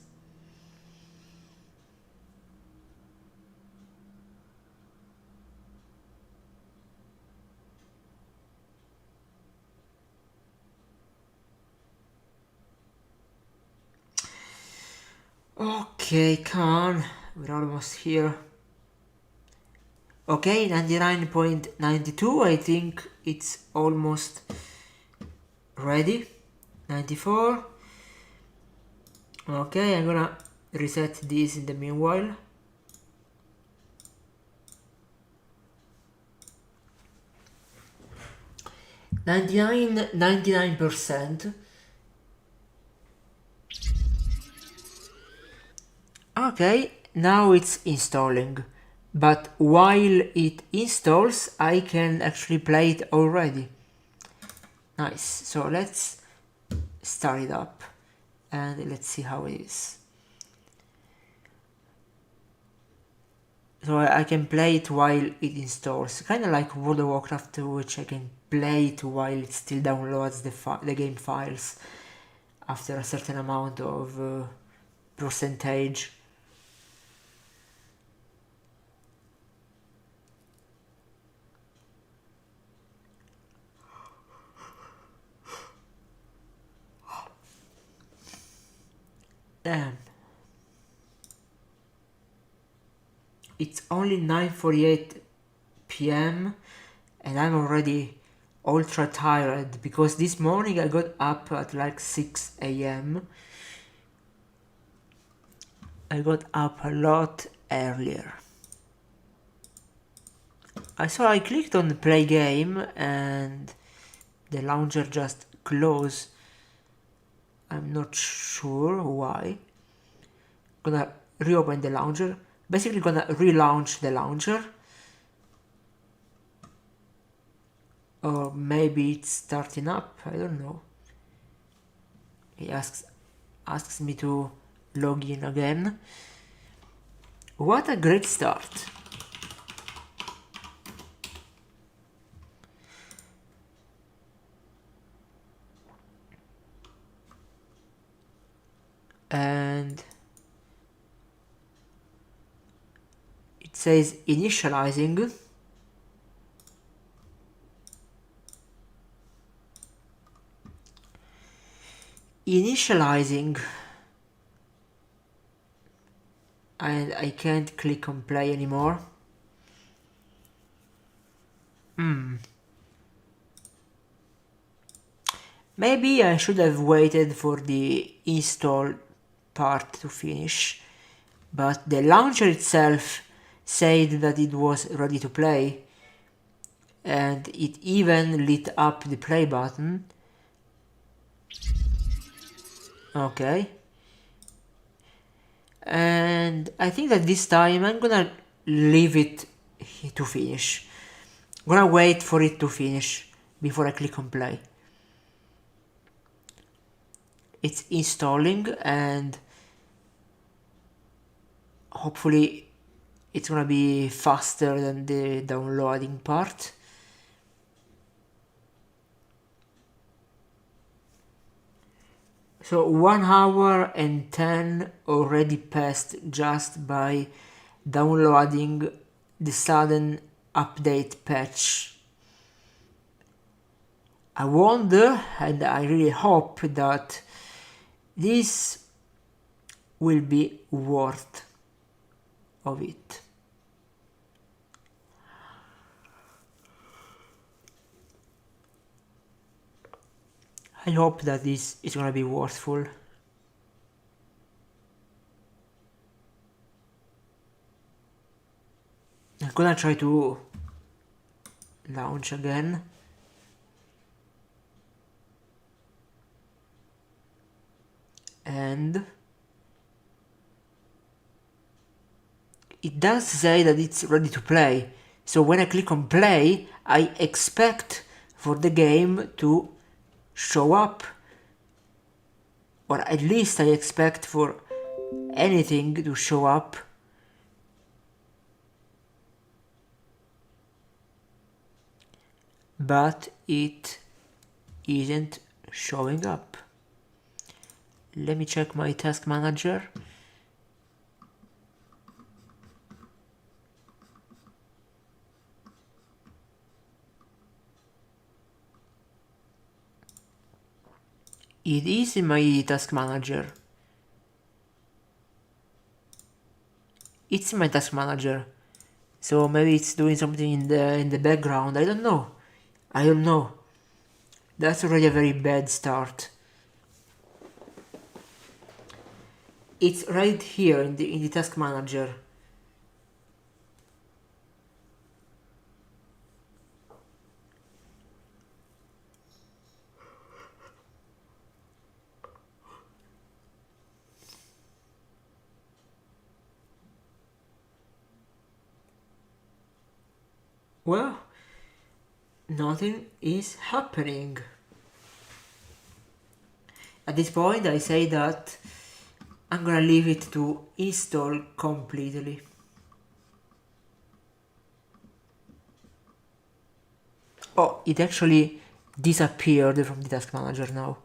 Okay, come on, we're almost here. Okay, 99.92, I think it's almost ready. 94. Okay, I'm gonna reset this in the meanwhile. 99%. Okay, now it's installing. But while it installs, I can actually play it already. Nice. So let's start it up and let's see how it is. So I can play it while it installs, kind of like World of Warcraft 2, which I can play it while it still downloads the game files after a certain amount of percentage. Damn. It's only 9:48 p.m. and I'm already ultra tired because this morning I got up at like 6 a.m. I got up a lot earlier. I clicked on the play game and the launcher just closed. I'm not sure why. Gonna reopen the launcher. Basically gonna relaunch the launcher. Or maybe it's starting up, I don't know. He asks me to log in again. What a great start. And it says initializing. Initializing. And I can't click on play anymore. Maybe I should have waited for the install part to finish, but the launcher itself said that it was ready to play, and it even lit up the play button. Okay. And I think that this time I'm gonna leave it to finish. I'm gonna wait for it to finish before I click on play. It's installing and hopefully it's gonna be faster than the downloading part. So 1 hour and 10 already passed just by downloading the sudden update patch. I wonder and I really hope that this will be worth of it. I hope that this is gonna be worthful. I'm gonna try to launch again. And it does say that it's ready to play. So when I click on play, I expect for the game to show up. Or at least I expect for anything to show up. But it isn't showing up. Let me check my task manager. It is in my task manager. It's in my task manager. So maybe it's doing something in the background. I don't know. That's already a very bad start. It's right here in the task manager. Well, nothing is happening. At this point I say that I'm gonna leave it to install completely. Oh, it actually disappeared from the task manager now.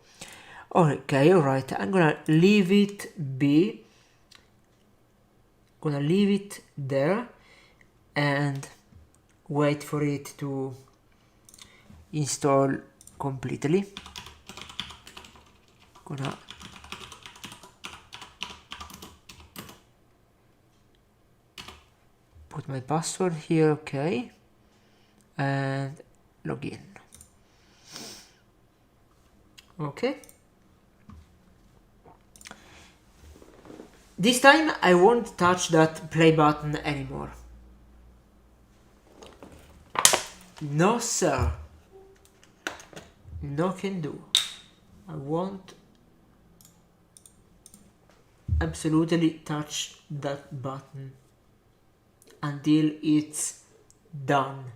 Okay, alright, I'm gonna leave it be. Gonna leave it there and wait for it to install completely. Gonna put my password here, okay, and log in. Okay. This time I won't touch that play button anymore. No sir. No can do. I won't absolutely touch that button until it's done.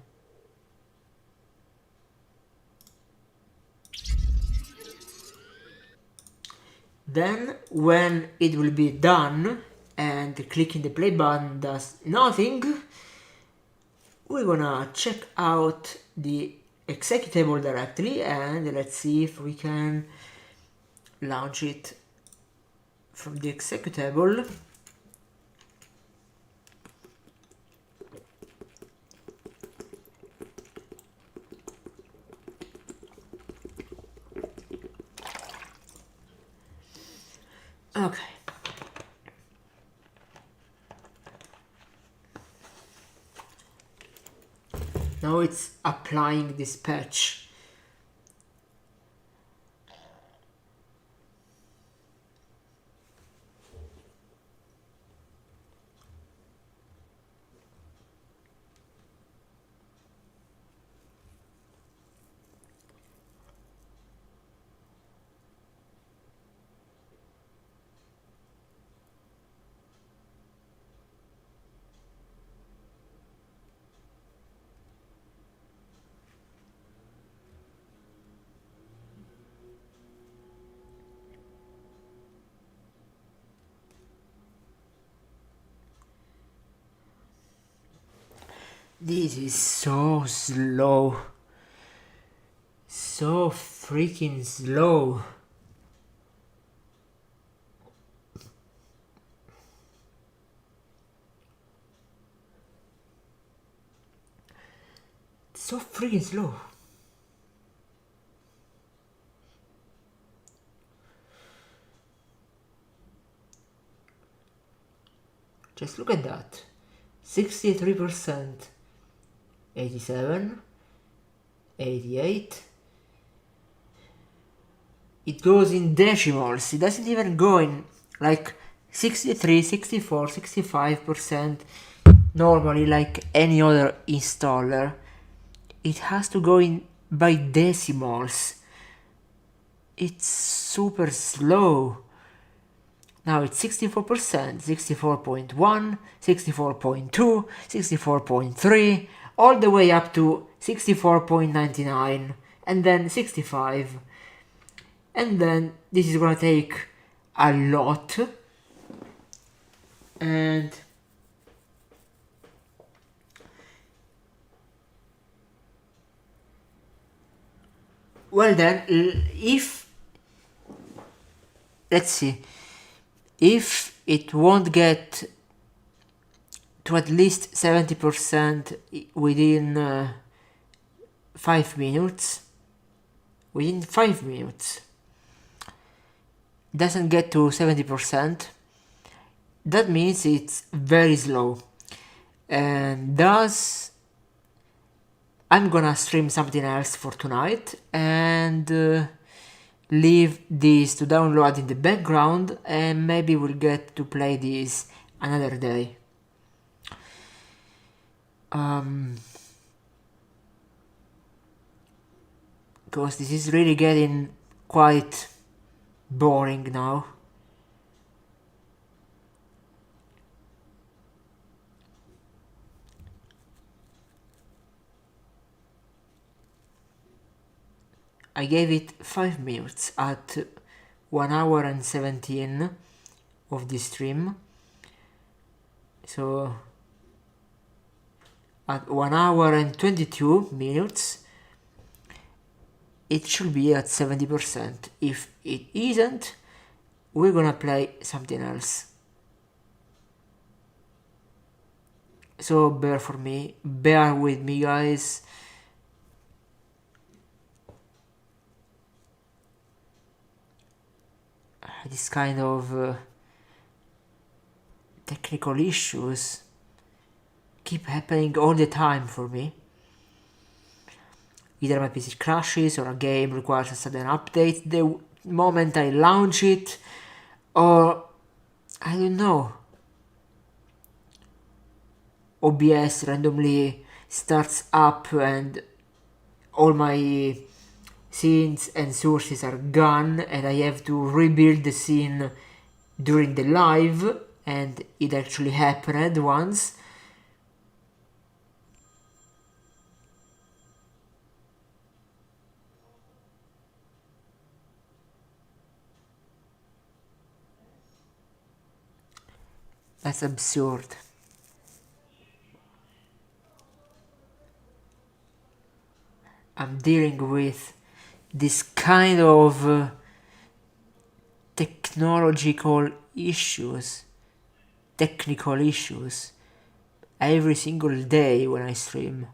Then when it will be done and clicking the play button does nothing, we're gonna check out the executable directly and let's see if we can launch it from the executable. Okay. Now it's applying this patch. This is so slow. So freaking slow. So freaking slow. Just look at that. 63%, 87, 88. It goes in decimals. It doesn't even go in like 63, 64, 65% normally like any other installer. It has to go in by decimals. It's super slow. Now it's 64%, 64.1, 64.2, 64.3, all the way up to 64.99, and then 65. And then this is gonna take a lot. And well then, if, let's see, if it won't get to at least 70% within 5 minutes, doesn't get to 70%, that means it's very slow. And thus, I'm gonna stream something else for tonight and leave this to download in the background, and maybe we'll get to play this another day. Because this is really getting quite boring now. I gave it 5 minutes at 1 hour and 17 of this stream. So at 1 hour and 22 minutes it should be at 70%. If it isn't, we're gonna play something else. So bear with me guys. This kind of technical issues keep happening all the time for me. Either my PC crashes or a game requires a sudden update the moment I launch it, or I don't know, OBS randomly starts up and all my scenes and sources are gone and I have to rebuild the scene during the live, and it actually happened once. That's absurd. I'm dealing with this kind of technical issues every single day when I stream.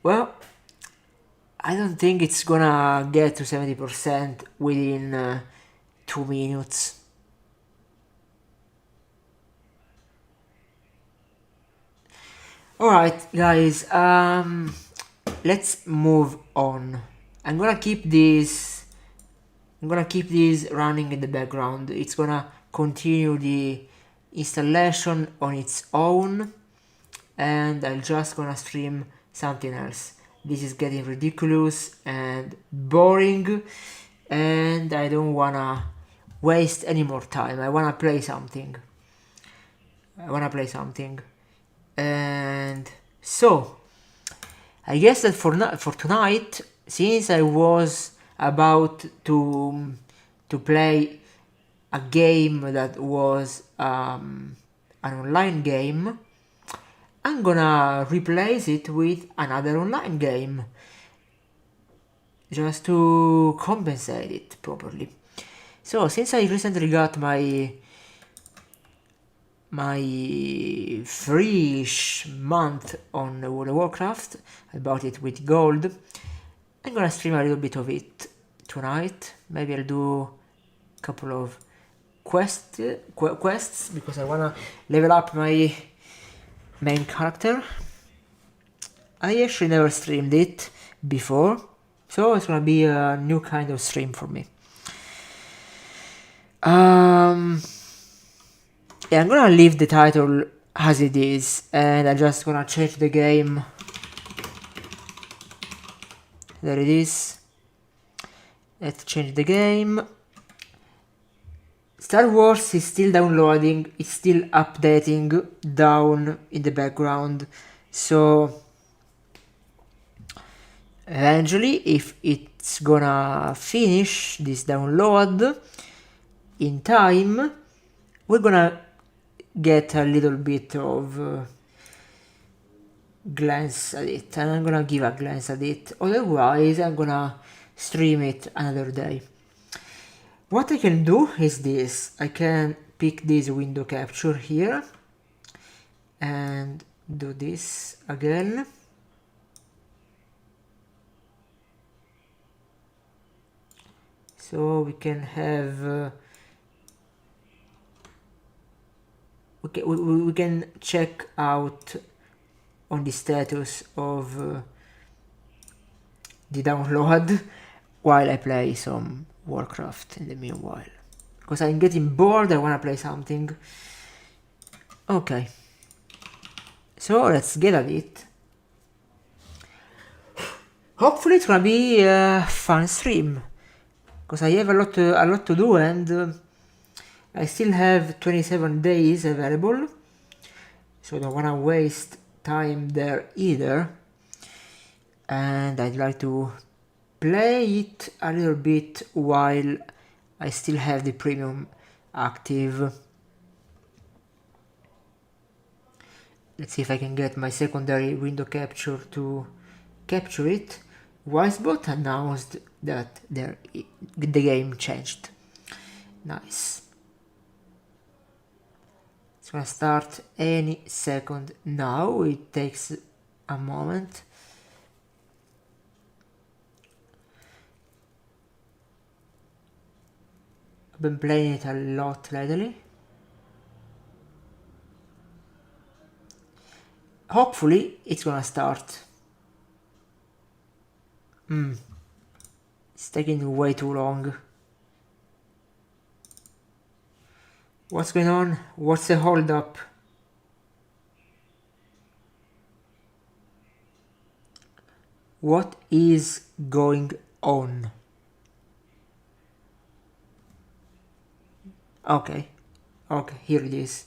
Well, I don't think it's gonna get to 70% within 2 minutes. Alright guys, let's move on. I'm gonna keep this running in the background. It's gonna continue the installation on its own, and I'm just gonna stream something else. This is getting ridiculous and boring, and I don't wanna waste any more time. I wanna play something. And so I guess that for tonight, since I was about to play a game that was an online game, I'm gonna replace it with another online game just to compensate it properly. So since I recently got my free-ish month on World of Warcraft, I bought it with gold. I'm gonna stream a little bit of it tonight. Maybe I'll do a couple of quests because I wanna level up my main character. I actually never streamed it before, so it's gonna be a new kind of stream for me. Yeah, I'm gonna leave the title as it is, and I'm just gonna change the game. There it is. Let's change the game. Star Wars is still downloading, it's still updating down in the background, so eventually, if it's gonna finish this download in time, we're gonna get a little bit of glance at it, and I'm gonna give a glance at it. Otherwise, I'm gonna stream it another day. What I can do is this. I can pick this window capture here and do this again. So we can have we can check out on the status of the download while I play some Warcraft in the meanwhile, because I'm getting bored. I want to play something. Okay, so let's get at it. Hopefully it's gonna be a fun stream, because I have a lot to do, and I still have 27 days available, so I don't wanna waste time there either, and I'd like to play it a little bit while I still have the premium active. Let's see if I can get my secondary window capture to capture it. Wisebot announced that the game changed. Nice. It's gonna start any second now. It takes a moment. I've been playing it a lot lately. Hopefully it's gonna start. It's taking way too long. What's going on? What's the hold up? What is going on? Okay, here it is.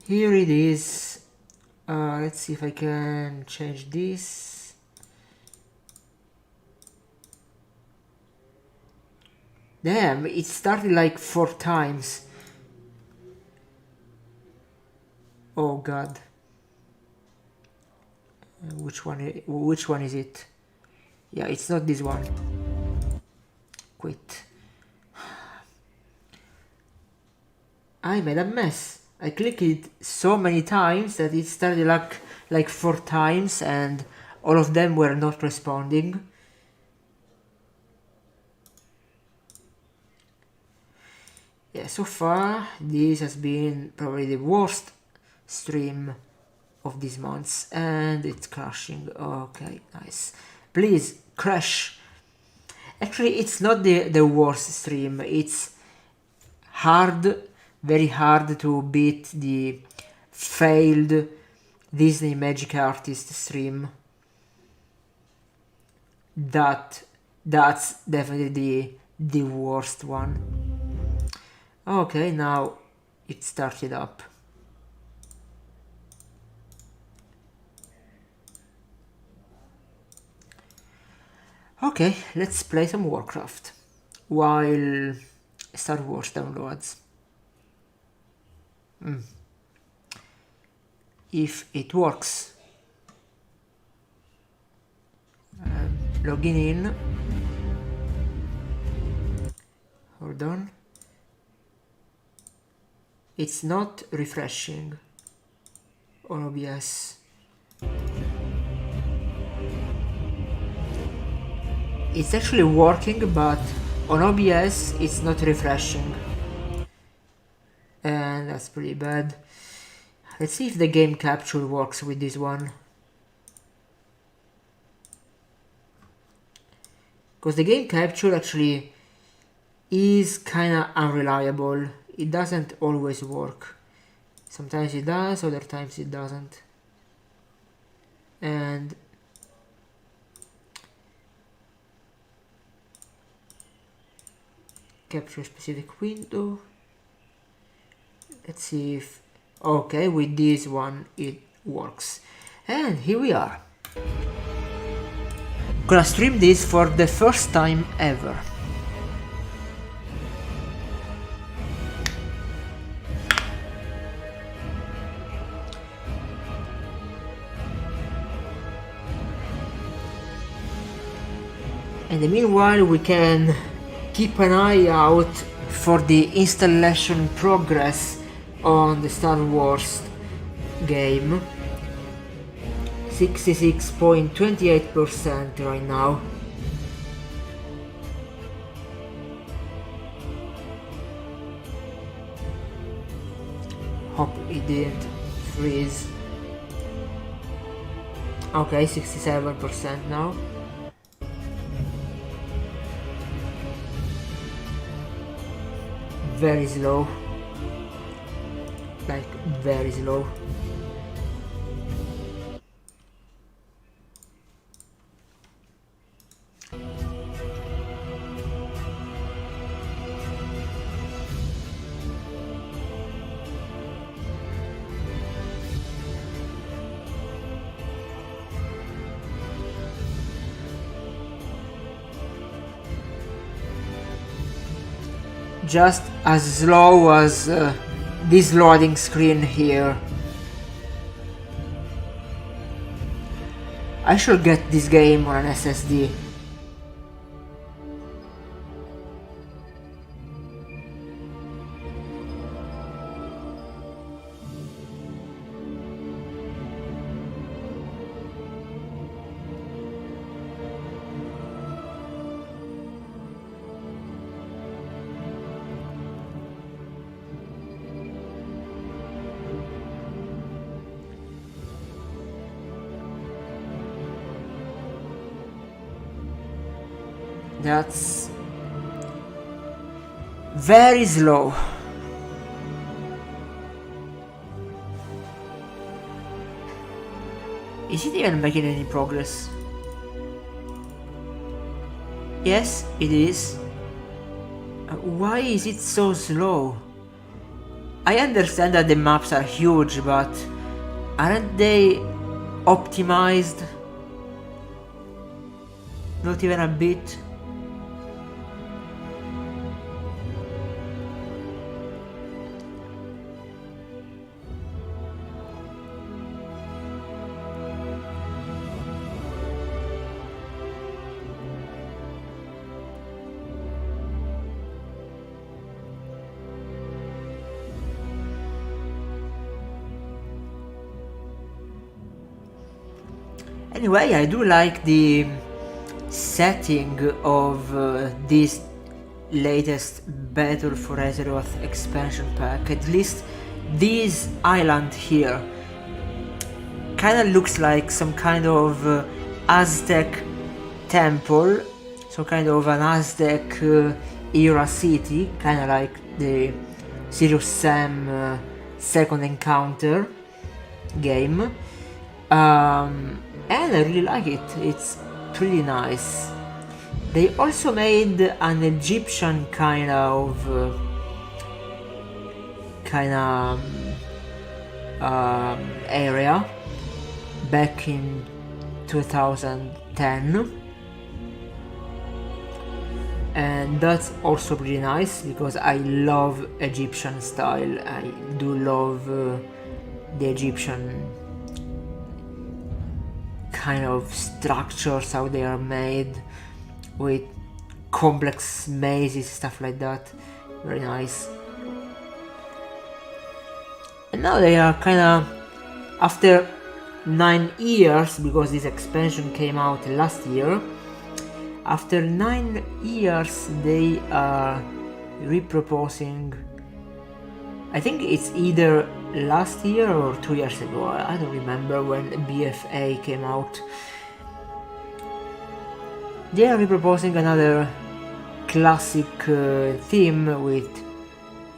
Here it is. Let's see if I can change this. Damn, it started like 4 times. Oh god. Which one is it? Yeah, it's not this one. Quit. I made a mess. I clicked it so many times that it started like 4 times and all of them were not responding. Yeah, so far this has been probably the worst stream of these months, and it's crashing. Okay, nice. Please crash. Actually, it's not the worst stream. It's hard, very hard to beat the failed Disney Magic Artist stream. That's definitely the worst one. Okay, now it started up. Okay, let's play some Warcraft while Star Wars downloads. If it works. Logging in. Hold on. It's not refreshing on OBS. It's actually working, but on OBS it's not refreshing. And that's pretty bad. Let's see if the game capture works with this one. Because the game capture actually is kinda unreliable. It doesn't always work. Sometimes it does, other times it doesn't. And capture a specific window. Let's see if... Okay, with this one it works. And here we are. Gonna stream this for the first time ever. In the meanwhile, we can keep an eye out for the installation progress on the Star Wars game. 66.28% right now. Hope it didn't freeze. Okay, 67% now. Very slow. Like, very slow. just as slow as this loading screen here. I should get this game on an SSD. That's very slow. Is it even making any progress? Yes, it is. Why is it so slow? I understand that the maps are huge, but aren't they optimized? Not even a bit. Anyway, I do like the setting of this latest Battle for Azeroth expansion pack. At least this island here kinda looks like some kind of Aztec temple, some kind of an Aztec era city, kinda like the Serious Sam Second Encounter game. And I really like it, it's pretty nice. They also made an Egyptian area back in 2010, and that's also pretty nice because I love Egyptian style. I do love the Egyptian kind of structures, how they are made with complex mazes, stuff like that. Very nice. And now they are kinda, after 9 years, because this expansion came out last year, after 9 years they are reproposing, I think it's either last year or 2 years ago, I don't remember when BFA came out. They are reproposing another classic theme with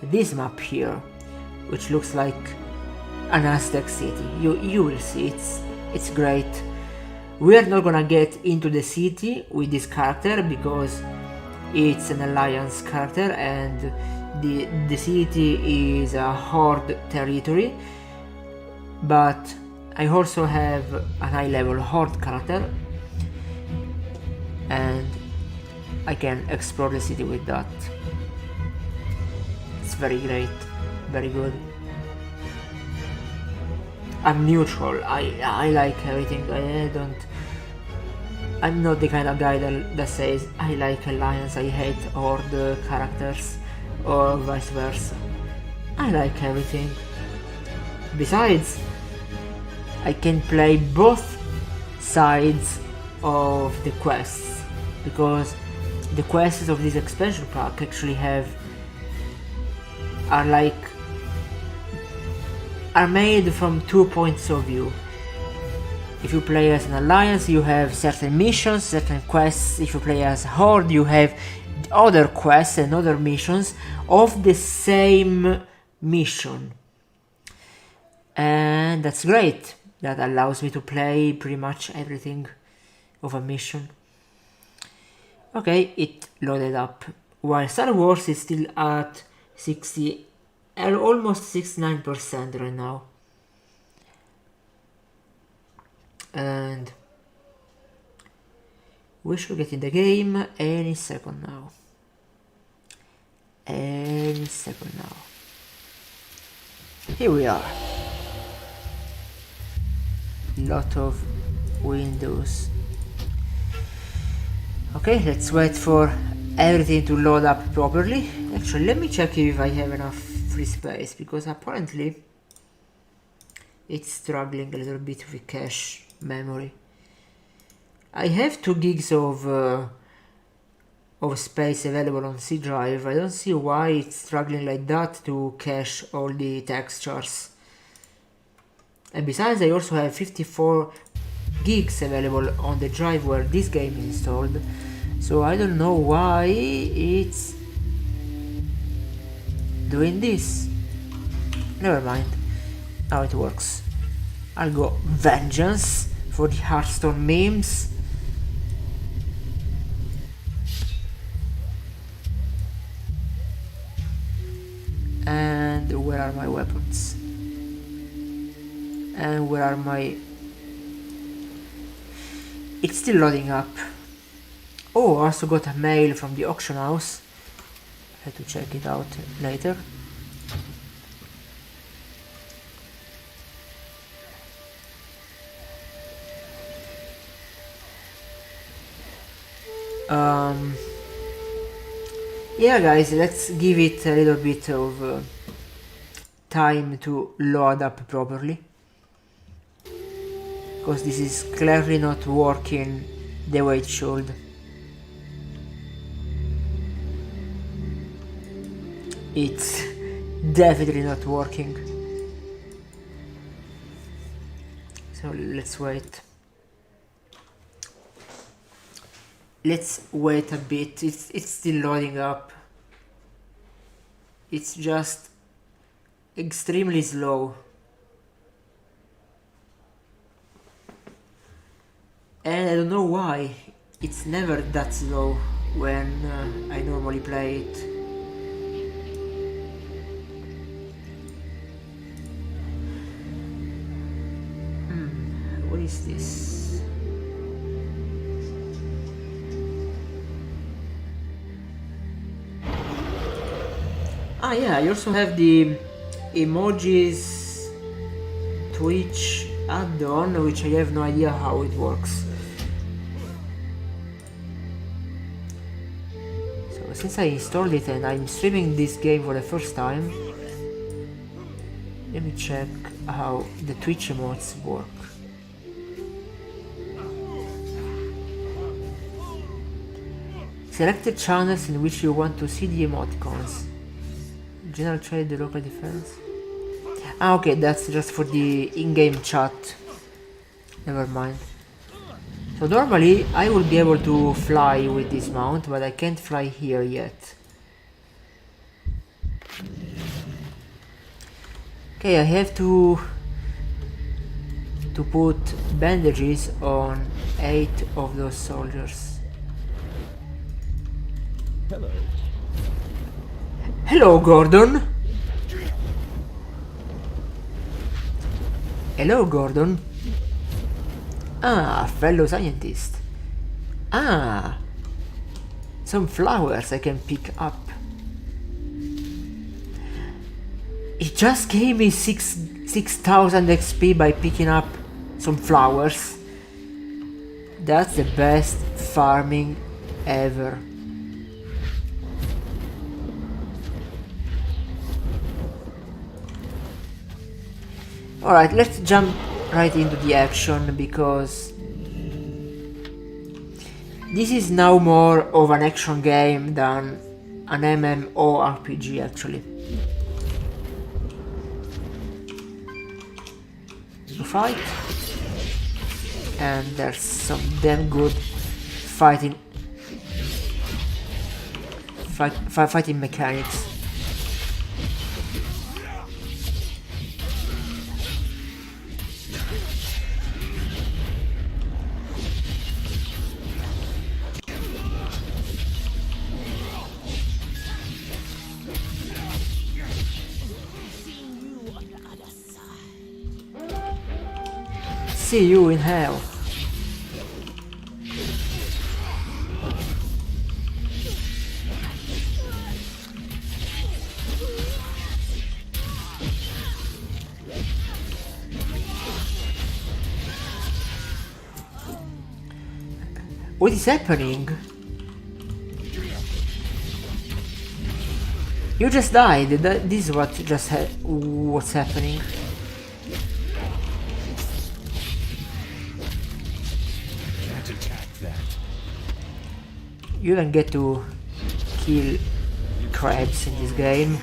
this map here, which looks like an Aztec city. You will see, it's great. We are not gonna get into the city with this character because it's an alliance character and the city is a Horde territory, but I also have an high level Horde character and I can explore the city with that. It's very great, very good. I'm neutral, I like everything. I'm not the kind of guy that says I like Alliance, I hate Horde characters, or vice versa. I like everything. Besides, I can play both sides of the quests, because the quests of this expansion pack actually are made from 2 points of view. If you play as an alliance, you have certain missions, certain quests. If you play as a Horde, you have other quests and other missions of the same mission. And that's great. That allows me to play pretty much everything of a mission. Okay, it loaded up. While Star Wars is still at 60, almost 69% right now. And we should get in the game any second now. Any second now. Here we are. Lot of windows. Okay, let's wait for everything to load up properly. Actually, let me check if I have enough free space, because apparently it's struggling a little bit with cache memory. I have 2 gigs of space available on C drive. I don't see why it's struggling like that to cache all the textures. And besides, I also have 54 gigs available on the drive where this game is installed. So I don't know why it's doing this. Never mind. How it works. I'll go Vengeance for the Hearthstone memes. And where are my weapons? And where are my... It's still loading up. Oh, I also got a mail from the auction house. I have to check it out later. Yeah guys, let's give it a little bit of time to load up properly, because this is clearly not working the way it should. It's definitely not working. So let's wait. Let's wait a bit. It's still loading up. It's just extremely slow. And I don't know why. It's never that slow when I normally play it. What is this? Ah yeah, I also have the emojis Twitch add-on, which I have no idea how it works. So since I installed it and I'm streaming this game for the first time, let me check how the Twitch emotes work. Select the channels in which you want to see the emoticons. General trade, the local defense. Ah, okay, that's just for the in-game chat. Never mind. So normally I will be able to fly with this mount, but I can't fly here yet. Okay, I have to put bandages on 8 of those soldiers. Hello. Hello, Gordon. Hello, Gordon. Ah, fellow scientist. Ah, some flowers I can pick up. It just gave me 6,000 XP by picking up some flowers. That's the best farming ever. Alright, let's jump right into the action, because this is now more of an action game than an MMORPG actually. You fight, and there's some damn good fighting mechanics. See you in hell. What is happening? You just died. This is what just what's happening. Can't attack that. You don't get to kill crabs in this game.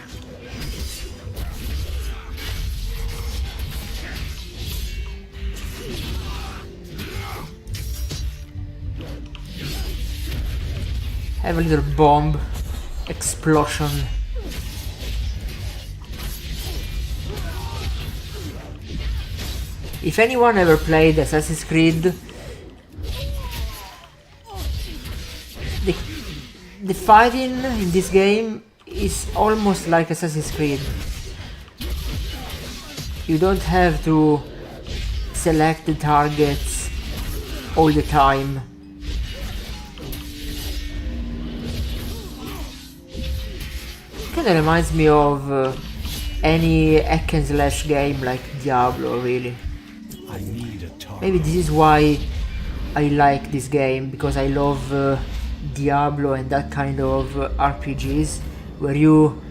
Have a little bomb explosion. If anyone ever played Assassin's Creed, the fighting in this game is almost like Assassin's Creed. You don't have to select the targets all the time. Kinda reminds me of any hack and slash game like Diablo, really. I need a target. Maybe this is why I like this game, because I love Diablo and that kind of RPGs where you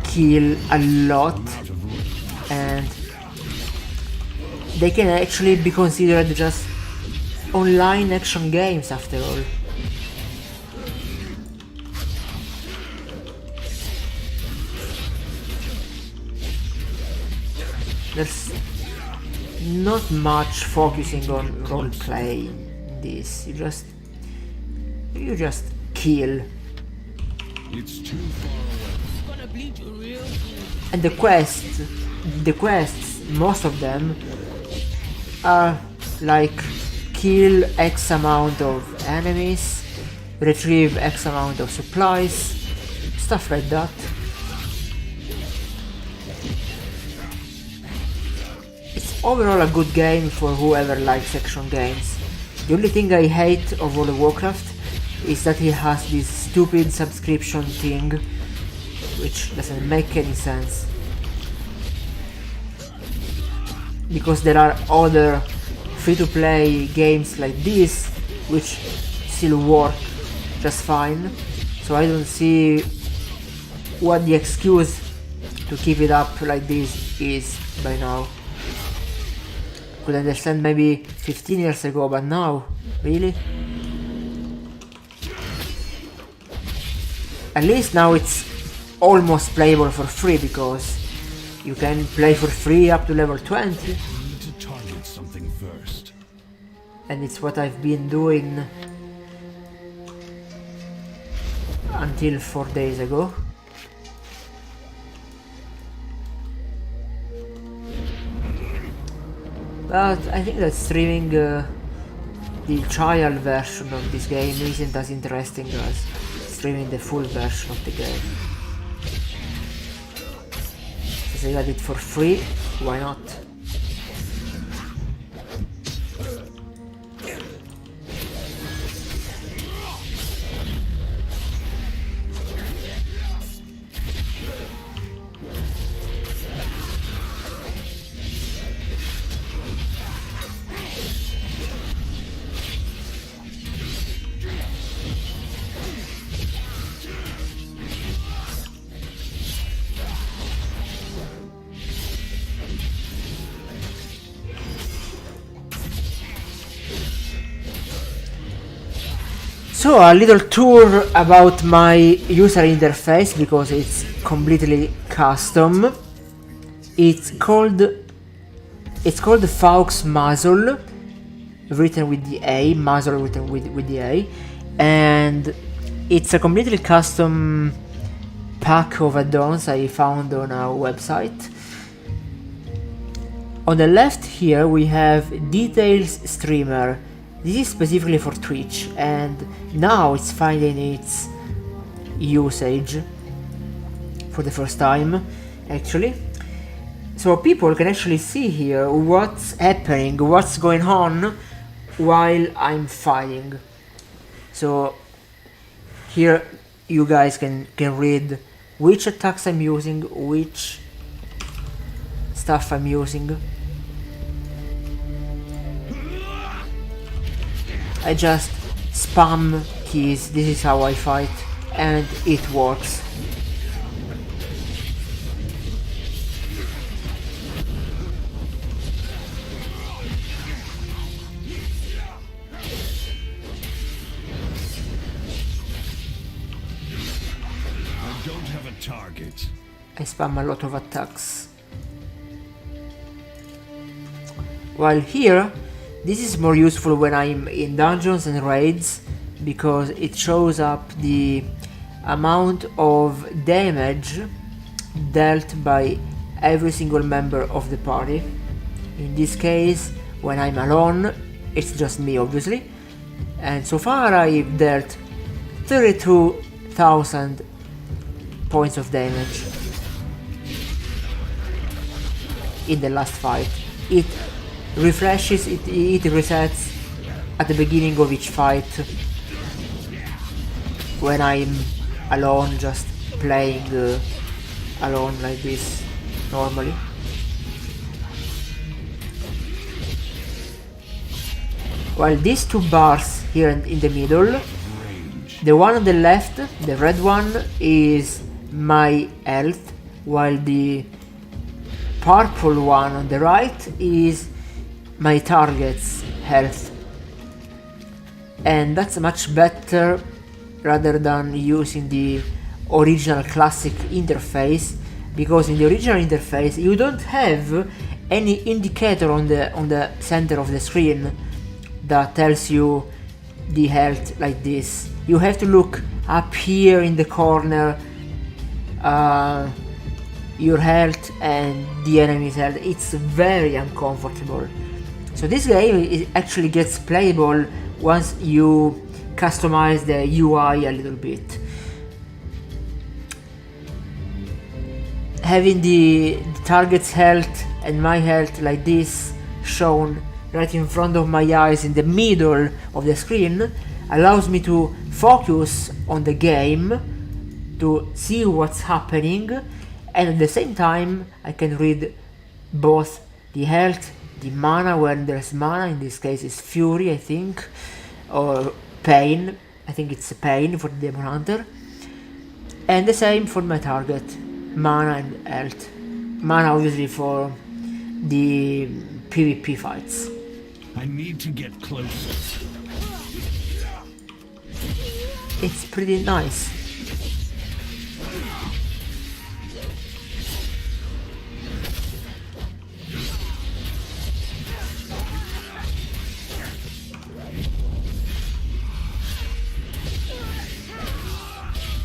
kill a lot and they can actually be considered just online action games after all. There's not much focusing on roleplay in this. You just kill. It's too far away. Gonna bleed you real good. And the quests, most of them are like kill X amount of enemies, retrieve X amount of supplies, stuff like that. It's overall a good game for whoever likes action games. The only thing I hate of World of Warcraft is that it has this stupid subscription thing which doesn't make any sense. Because there are other free-to-play games like this which still work just fine, so I don't see what the excuse to keep it up like this is by now. Could understand maybe 15 years ago, but now, really? At least now it's almost playable for free, because you can play for free up to level 20. Need to target something first. And it's what I've been doing until 4 days ago. But I think that streaming the trial version of this game isn't as interesting as streaming the full version of the game. Since I got it for free, why not? So a little tour about my user interface, because it's completely custom. It's called Faux Muzzle, written with the A, Muzzle written with the A, and it's a completely custom pack of add-ons I found on our website. On the left here we have Details Streamer. This is specifically for Twitch, and now it's finding its usage for the first time, actually. So people can actually see here what's happening, what's going on while I'm fighting. So here you guys can read which attacks I'm using, which stuff I'm using. I just spam keys. This is how I fight, and it works. I don't have a target. I spam a lot of attacks. While here, this is more useful when I'm in dungeons and raids, because it shows up the amount of damage dealt by every single member of the party. In this case, when I'm alone, it's just me obviously, and so far I've dealt 32,000 points of damage in the last fight. It refreshes, it resets at the beginning of each fight when I'm alone, just playing alone like this normally. While these two bars here in the middle, the one on the left, the red one, is my health, while the purple one on the right is my target's health. And that's much better rather than using the original classic interface, because in the original interface you don't have any indicator on the center of the screen that tells you the health like this. You have to look up here in the corner, your health and the enemy's health. It's very uncomfortable. So this game actually gets playable once you customize the UI a little bit. Having the target's health and my health like this shown right in front of my eyes in the middle of the screen allows me to focus on the game, to see what's happening, and at the same time I can read both the health, the mana when there's mana, in this case it's Fury I think, or Pain, I think it's Pain for the Demon Hunter, and the same for my target, mana and health. Mana obviously for the PvP fights. I need to get closer. It's pretty nice.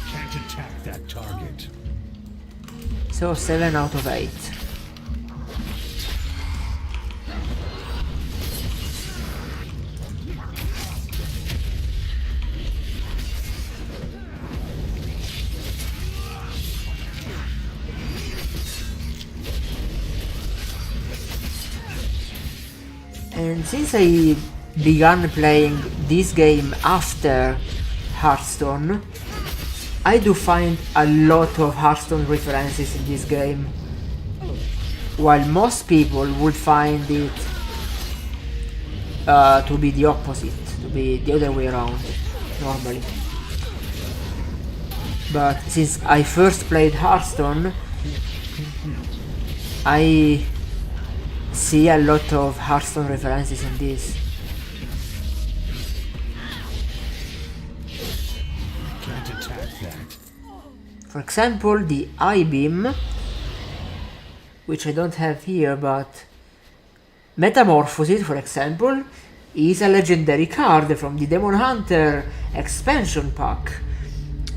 Can't attack that target. So 7 out of 8. And since I began playing this game after Hearthstone, I do find a lot of Hearthstone references in this game, while most people would find it to be the opposite, to be the other way around, normally. But since I first played Hearthstone, I see a lot of Hearthstone references in this. Can't attack that. For example, the I-Beam, which I don't have here, but Metamorphosis, for example, is a legendary card from the Demon Hunter expansion pack,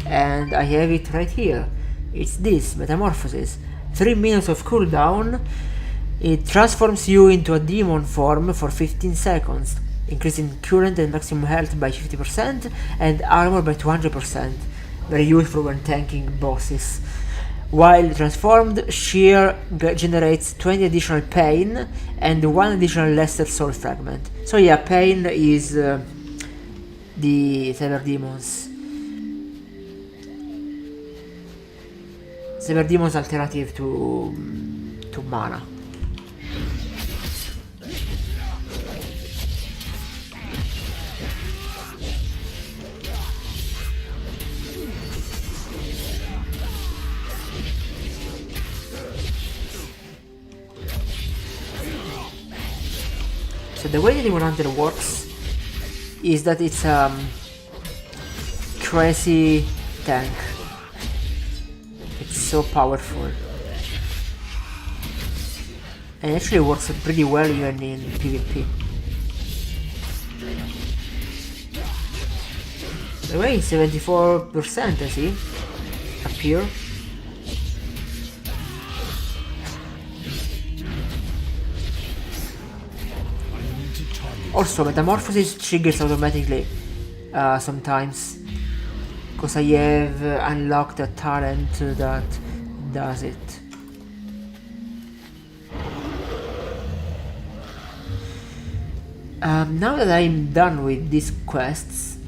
and I have it right here. It's this, Metamorphosis. 3 minutes of cooldown. It transforms you into a demon form for 15 seconds, increasing current and maximum health by 50% and armor by 200%. Very useful when tanking bosses. While transformed, Sheer generates 20 additional pain and 1 additional lesser soul fragment. So yeah, pain is the Cyber Demon's alternative to mana. So the way that Demon Hunter works is that it's crazy tank. It's so powerful. And it actually works pretty well even in PvP. The way 74% I see up here. Also, Metamorphosis triggers automatically sometimes, because I have unlocked a talent that does it. Now that I'm done with these quests,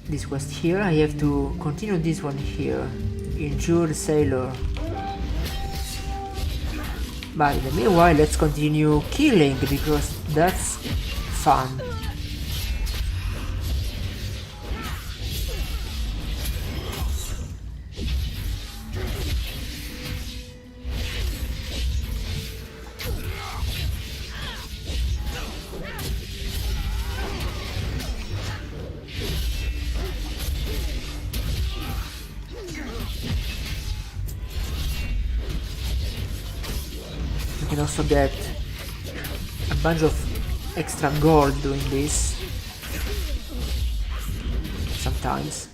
this quest here, I have to continue this one here, Injured Sailor. But in the meanwhile, let's continue killing, because that's fun. You can also get a bunch of extra gold doing this sometimes.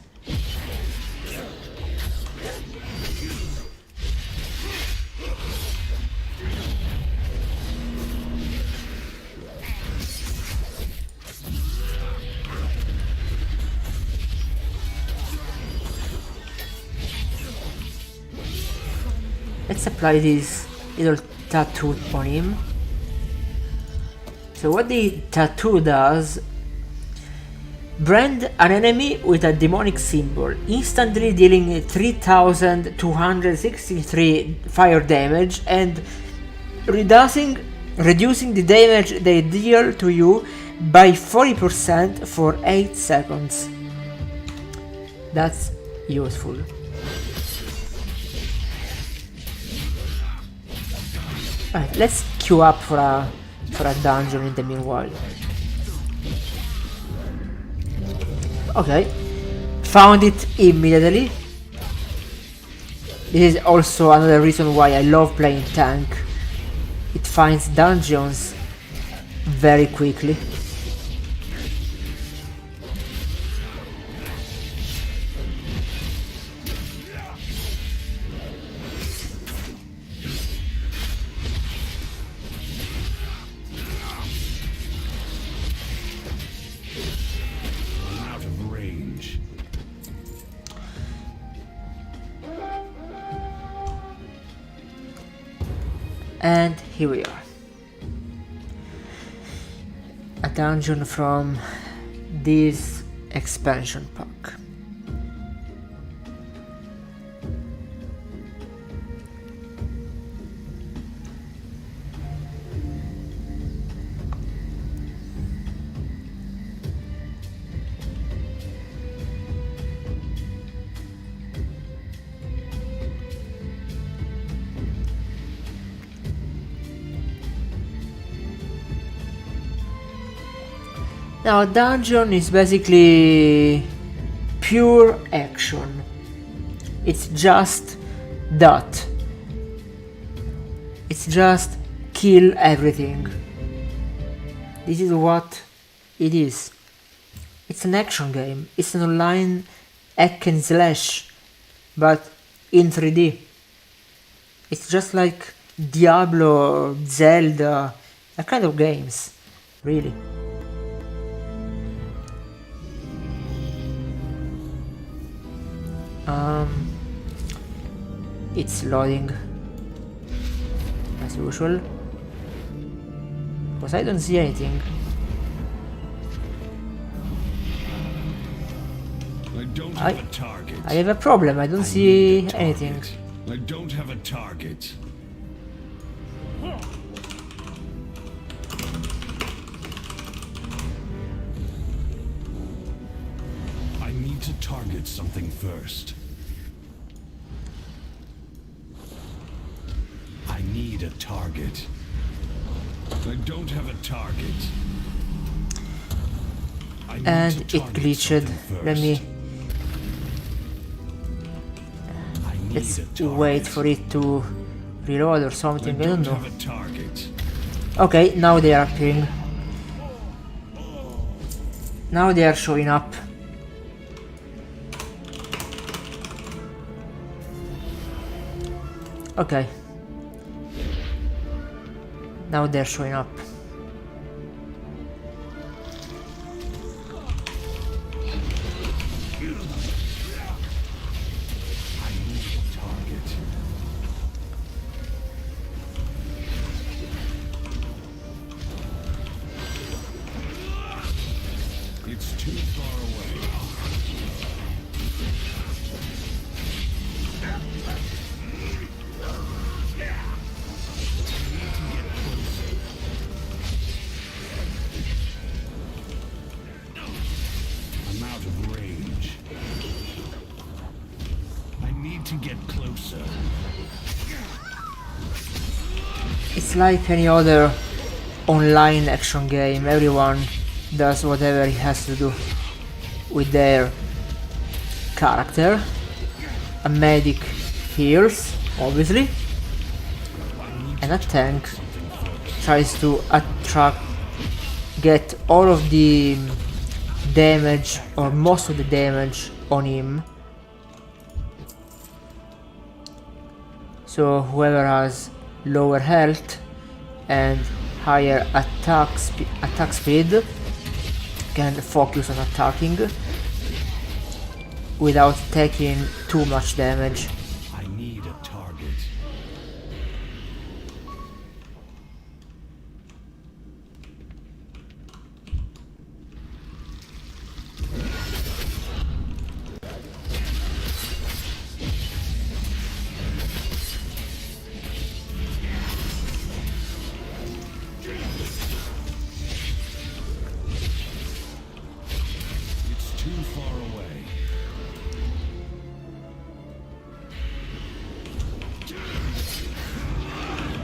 Let's apply this little tattoo on him. So what the tattoo does, brand an enemy with a demonic symbol, instantly dealing 3263 fire damage and reducing the damage they deal to you by 40% for 8 seconds. That's useful. Right, let's queue up for a dungeon in the meanwhile. Okay, found it immediately. This is also another reason why I love playing tank. It finds dungeons very quickly. And here we are. A dungeon from this expansion pack. Now, a dungeon is basically pure action. It's just that. It's just kill everything. This is what it is. It's an action game. It's an online hack and slash, but in 3D. It's just like Diablo, Zelda, that kind of games, really. It's loading as usual, because I don't see anything. I don't have a target. I have a problem. I don't see anything. I don't have a target. I need to target something first. I need a target. I don't have a target. I need And to it target glitched. something Let me... first. I need Let's a target. wait for it to reload or I something, I don't don't know. have a target. Okay, now they are appearing. Now they are showing up. Okay. Now they're showing up. I need a target. It's too far away. I'm out of range. I need to get closer. It's like any other online action game. Everyone does whatever he has to do with their character. A medic heals, obviously, and a tank tries to get all of the damage or most of the damage on him. So whoever has lower health and higher attack speed can focus on attacking without taking too much damage. I need a target. It's too far away.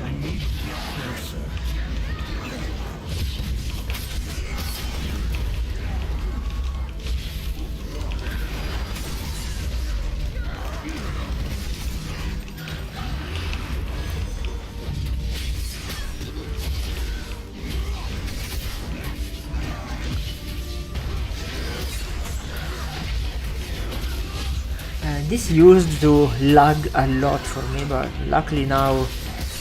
I need to get closer. This used to lag a lot for me, but luckily now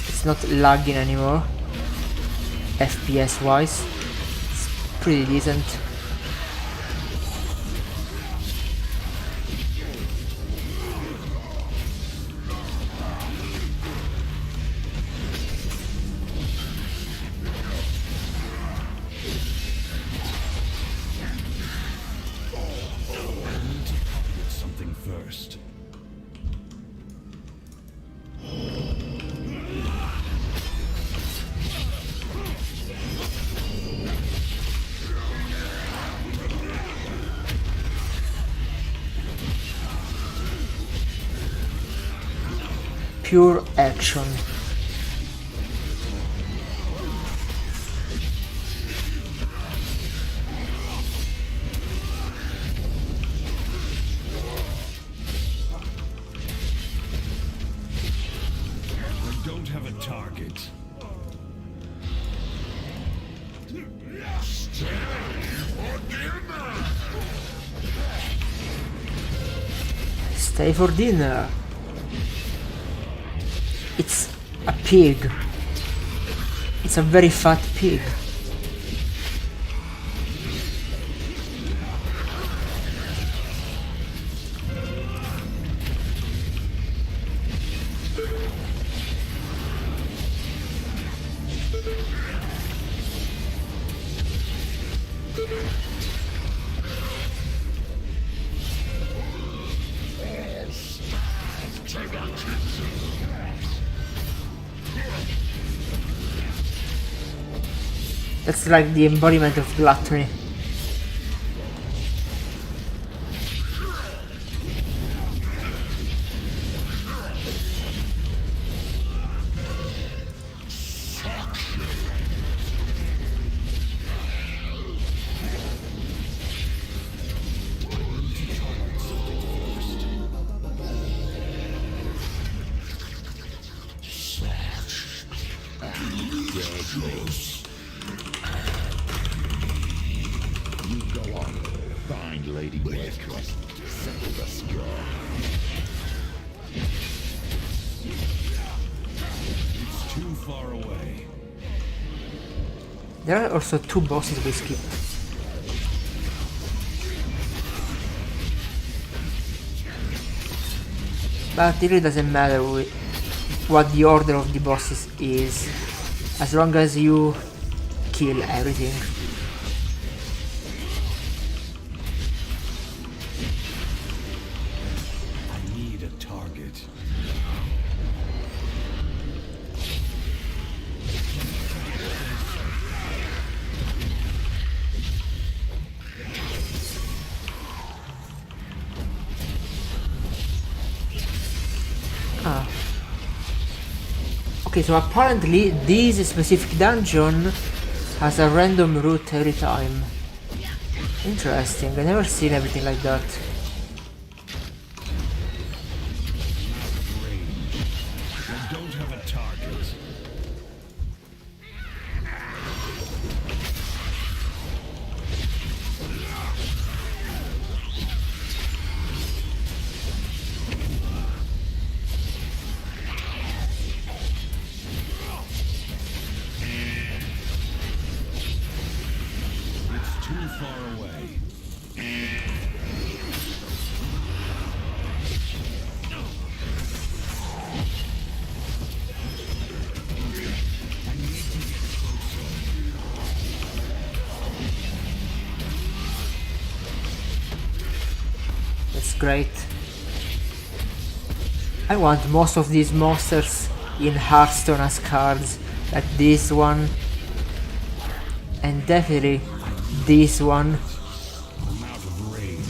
it's not lagging anymore. FPS wise, it's pretty decent. Get something first. Pure action. I don't have a target. Stay for dinner. It's a pig. It's a very fat pig. That's like the embodiment of gluttony. You go on. Find Lady Waitress. Settle the score. It's too far away. There are also 2 bosses we skip. But it really doesn't matter what the order of the bosses is, as long as you kill everything. I need a target. Ah. Okay, so apparently this specific dungeon has a random route every time. Interesting, I never seen everything like that. I don't have a target. It's too far away. That's great. I want most of these monsters in Hearthstone as cards, like this one, and definitely this one. I'm out of range.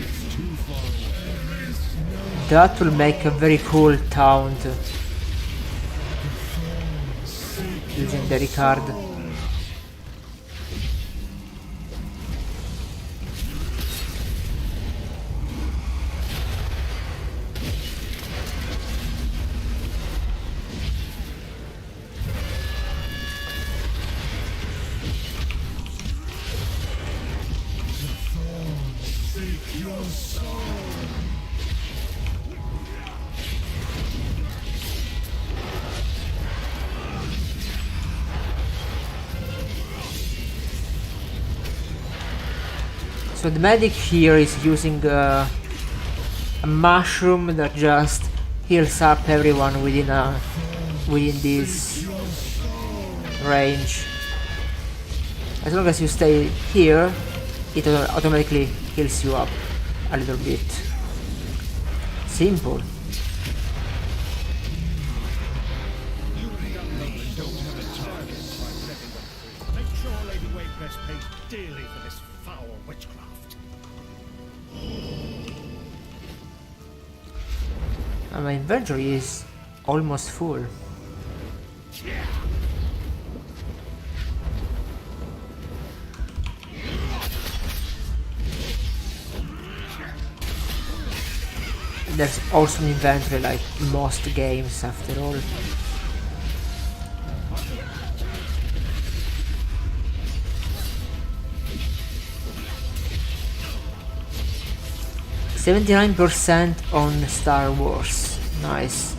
It's too far away. That will make a very cool taunt using the card. So the medic here is using a mushroom that just heals up everyone within this range. As long as you stay here, it automatically heals you up a little bit. Simple. Make sure Lady Waitress pays dearly for this foul witchcraft. My inventory is almost full. There's also an inventory like most games after all. %79% on Star Wars. Nice.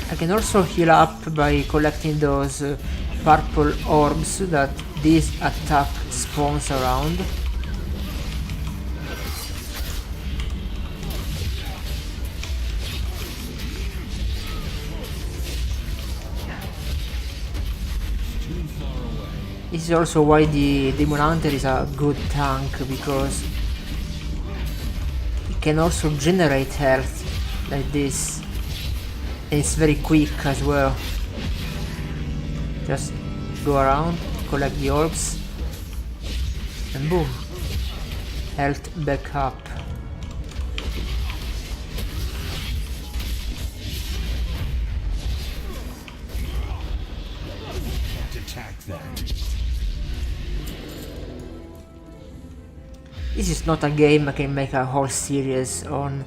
I can also heal up by collecting those purple orbs that this attack spawns around. This is also why the Demon Hunter is a good tank, because it can also generate health like this. And it's very quick as well. Just go around, collect the orbs, and boom. Health back up. Attack them. This is not a game I can make a whole series on,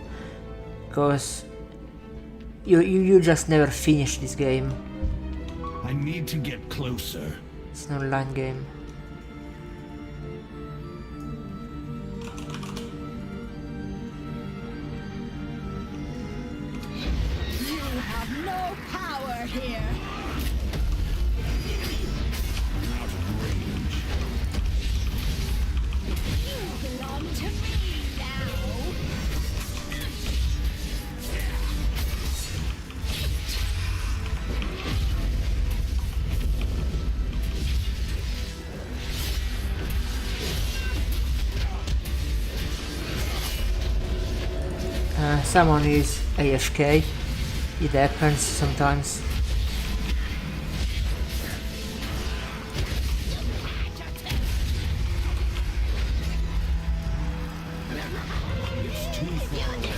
because you just never finish this game. I need to get closer. It's an online game. You have no power here. I'm out of range. You belong to me now. Someone is AFK. It happens sometimes. It's too far away.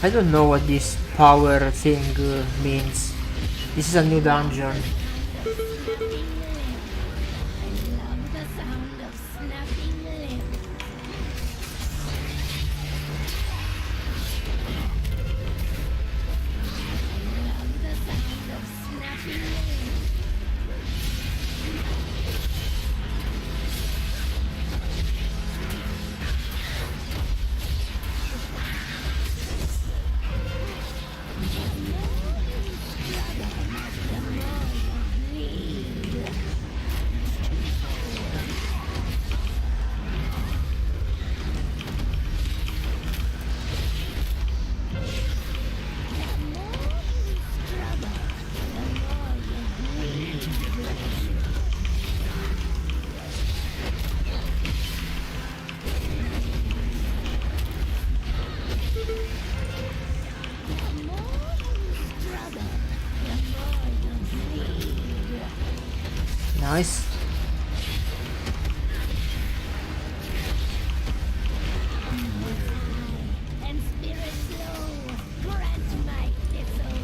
I don't know what this power thing means. This is a new dungeon. I love the sound of snapping lips. I love the sound of snapping lips. Nice. And spirit flow, grant my thistle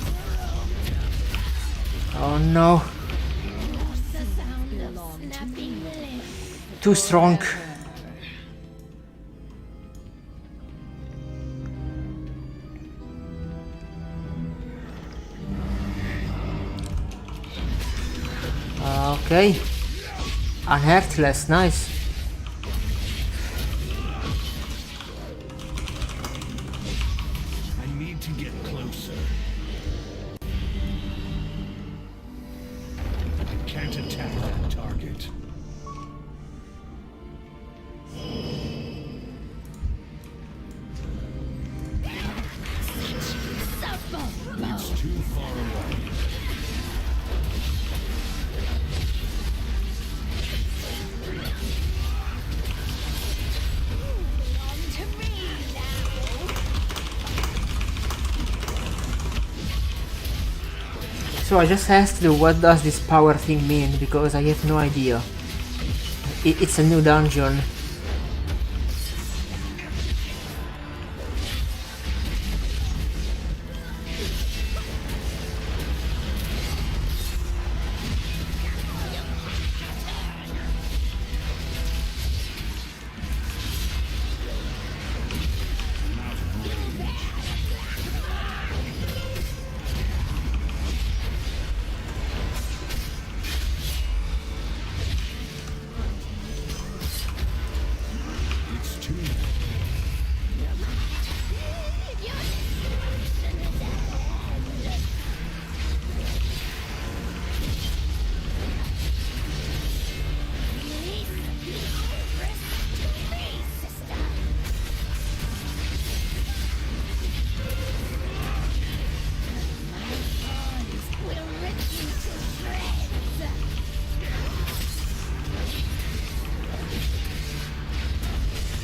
Oh no. lost the sound of snapping lips. Too strong. Okay. Unheartless, nice. I need to get closer. I can't attack that target. It's too far away. Belong to me now. So I just asked you what does this power thing mean, because I have no idea. It's a new dungeon.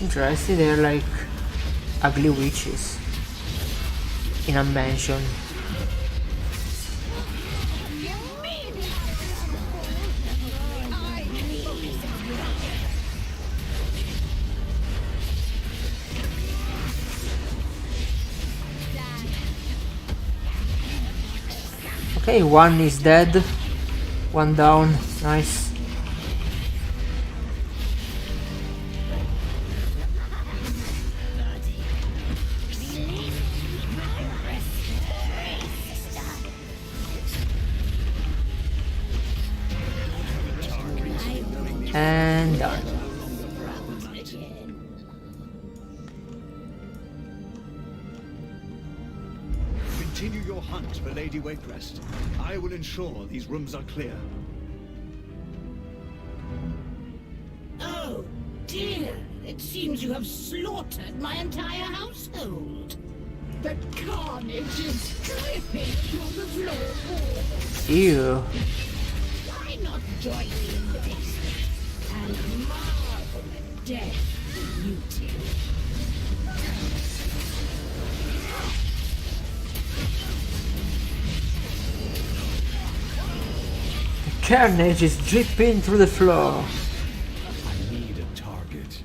Interesting, they're like ugly witches in a mansion. Okay, one is dead, one down, nice. And done. Continue your hunt for Lady Wakerest. I will ensure these rooms are clear. Oh, dear. It seems you have slaughtered my entire household. The carnage is dripping from the floor. Ew. Why not join me in the basement and marvel at death beauty? Carnage is dripping through the floor. I need a target.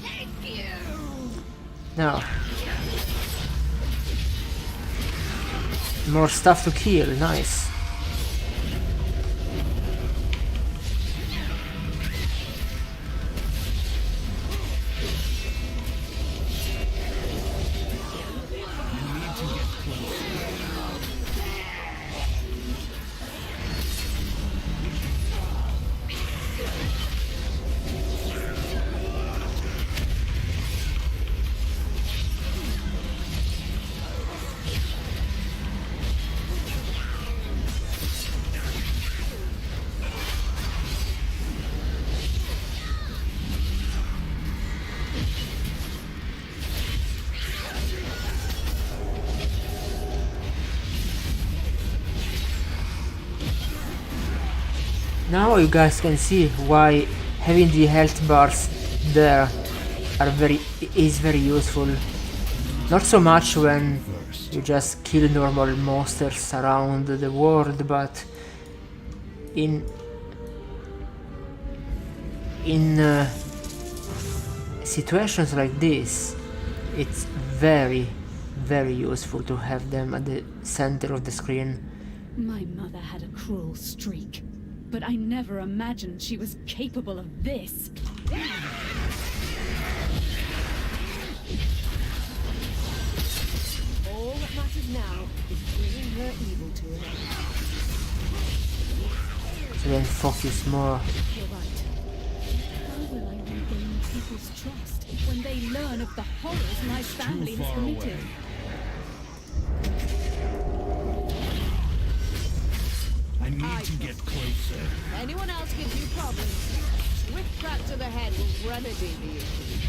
Take you! Now. More stuff to kill, nice. Now you guys can see why having the health bars there is very useful. Not so much when you just kill normal monsters around the world, but in situations like this, it's very useful to have them at the center of the screen. My mother had a cruel streak, but I never imagined she was capable of this. All that matters now is bringing her evil to an end. So then focus more. You're right. How will I regain people's trust when they learn of the horrors my family has committed? I need to get closer. Anyone else gives you problems, swift crack to the head will remedy the issue.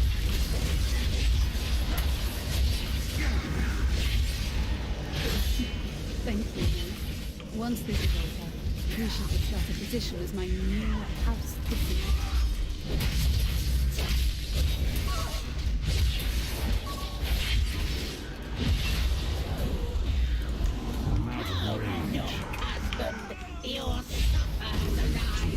Thank you. Once this is over, we shall discuss a position as my new house city. I'm out of range. Your supper has arrived.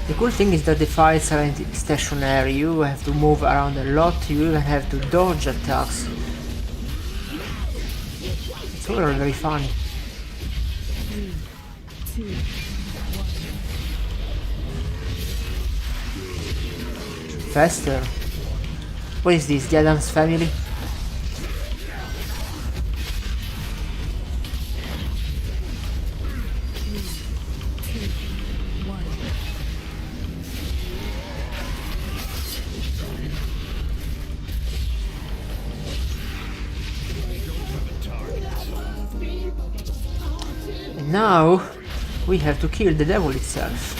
The cool thing is that the fights aren't stationary, you have to move around a lot, you even have to dodge attacks. It's all very fun. 3, 2, Faster. What is this, the Addams Family? Now we have to kill the devil itself.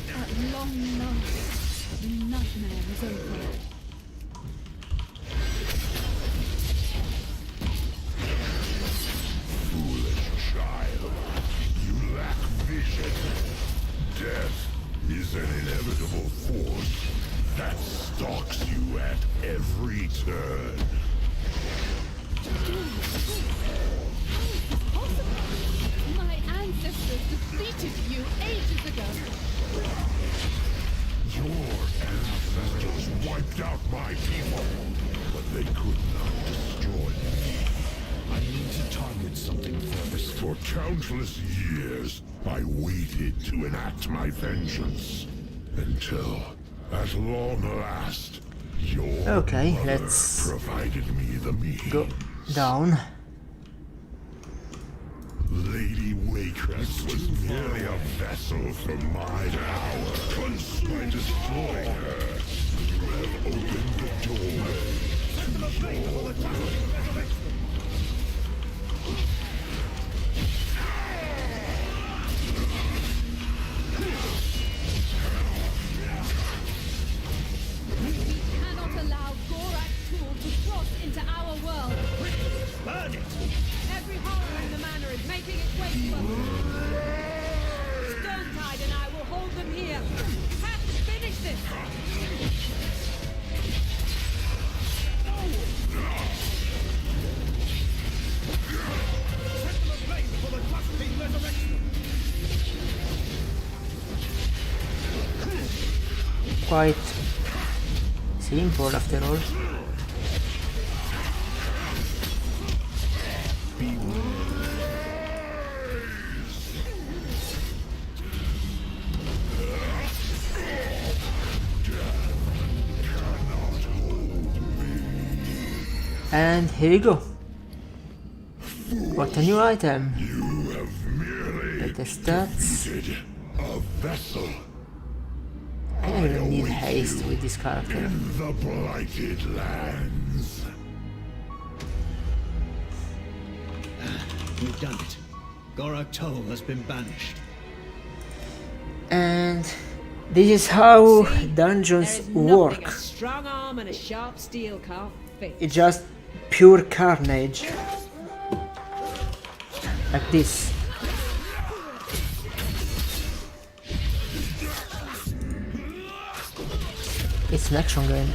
At long last, the nightmare is over. Foolish child. You lack vision. Death is an inevitable force that stalks you at every turn. My ancestors defeated you ages ago. Your ancestors wiped out my people, but they could not destroy me. I need to target something first. For countless years, I waited to enact my vengeance. Until, at long last, your Okay, mother let's provided me the means. go down. Lady Waitress was merely a vessel for my power. By destroying her, you have opened the door. Cannot allow Gorak Tool to cross into our world. Burn it! Every horror in the manor is making its way to us. Stonetide and I will hold them here. Have to finish this. For the trusting resurrection! Quite simple after all. And here we go. What a new item. You have merely Get the stats. defeated a vessel I don't even need haste with this character. in the Blighted Lands. We've done it. Gorak Tol has been banished. And this is how dungeons There is nothing work. a strong arm and a sharp steel can't fix. It's just pure carnage. Like this. It's an action game.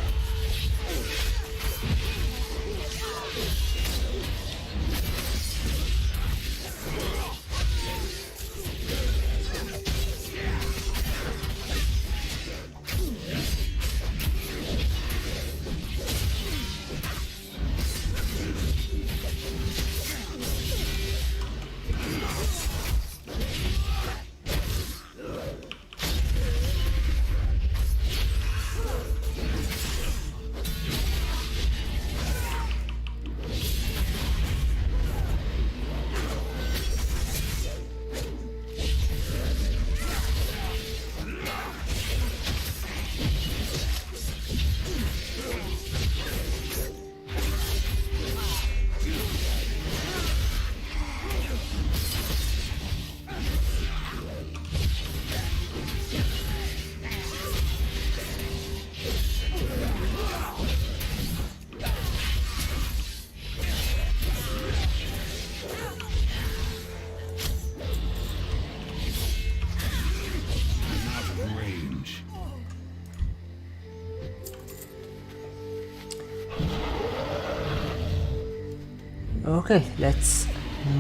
Okay, let's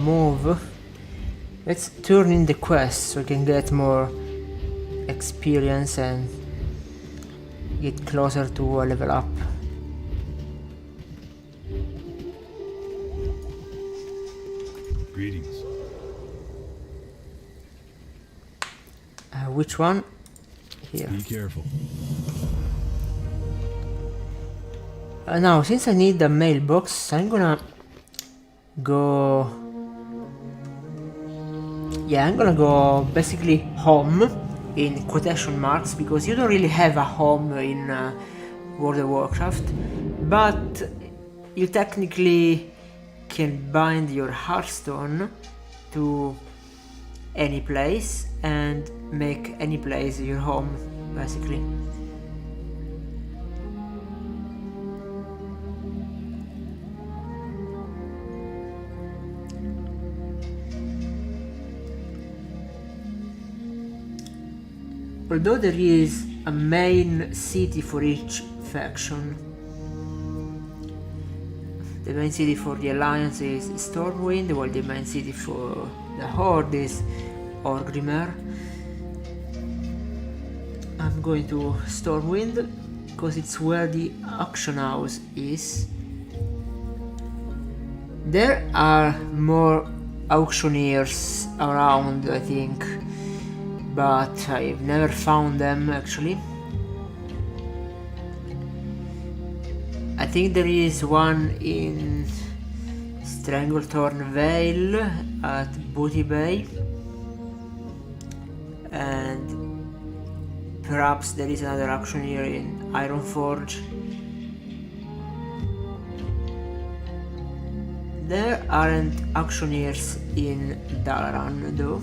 move. Let's turn in the quest so we can get more experience and get closer to a level up. Greetings. Which one? Here. Be careful. Now, since I need the mailbox, I'm gonna go... Yeah, I'm gonna go basically home, in quotation marks, because you don't really have a home in World of Warcraft. but you technically can bind your Hearthstone to any place and make any place your home, basically. Although there is a main city for each faction. The main city for the Alliance is Stormwind, while the main city for the Horde is Orgrimmar. I'm going to Stormwind because it's where the auction house is. There are more auctioneers around, I think, but I've never found them actually. I think there is one in Stranglethorn Vale at Booty Bay, and perhaps there is another auctioneer in Ironforge. There aren't auctioneers in Dalaran though.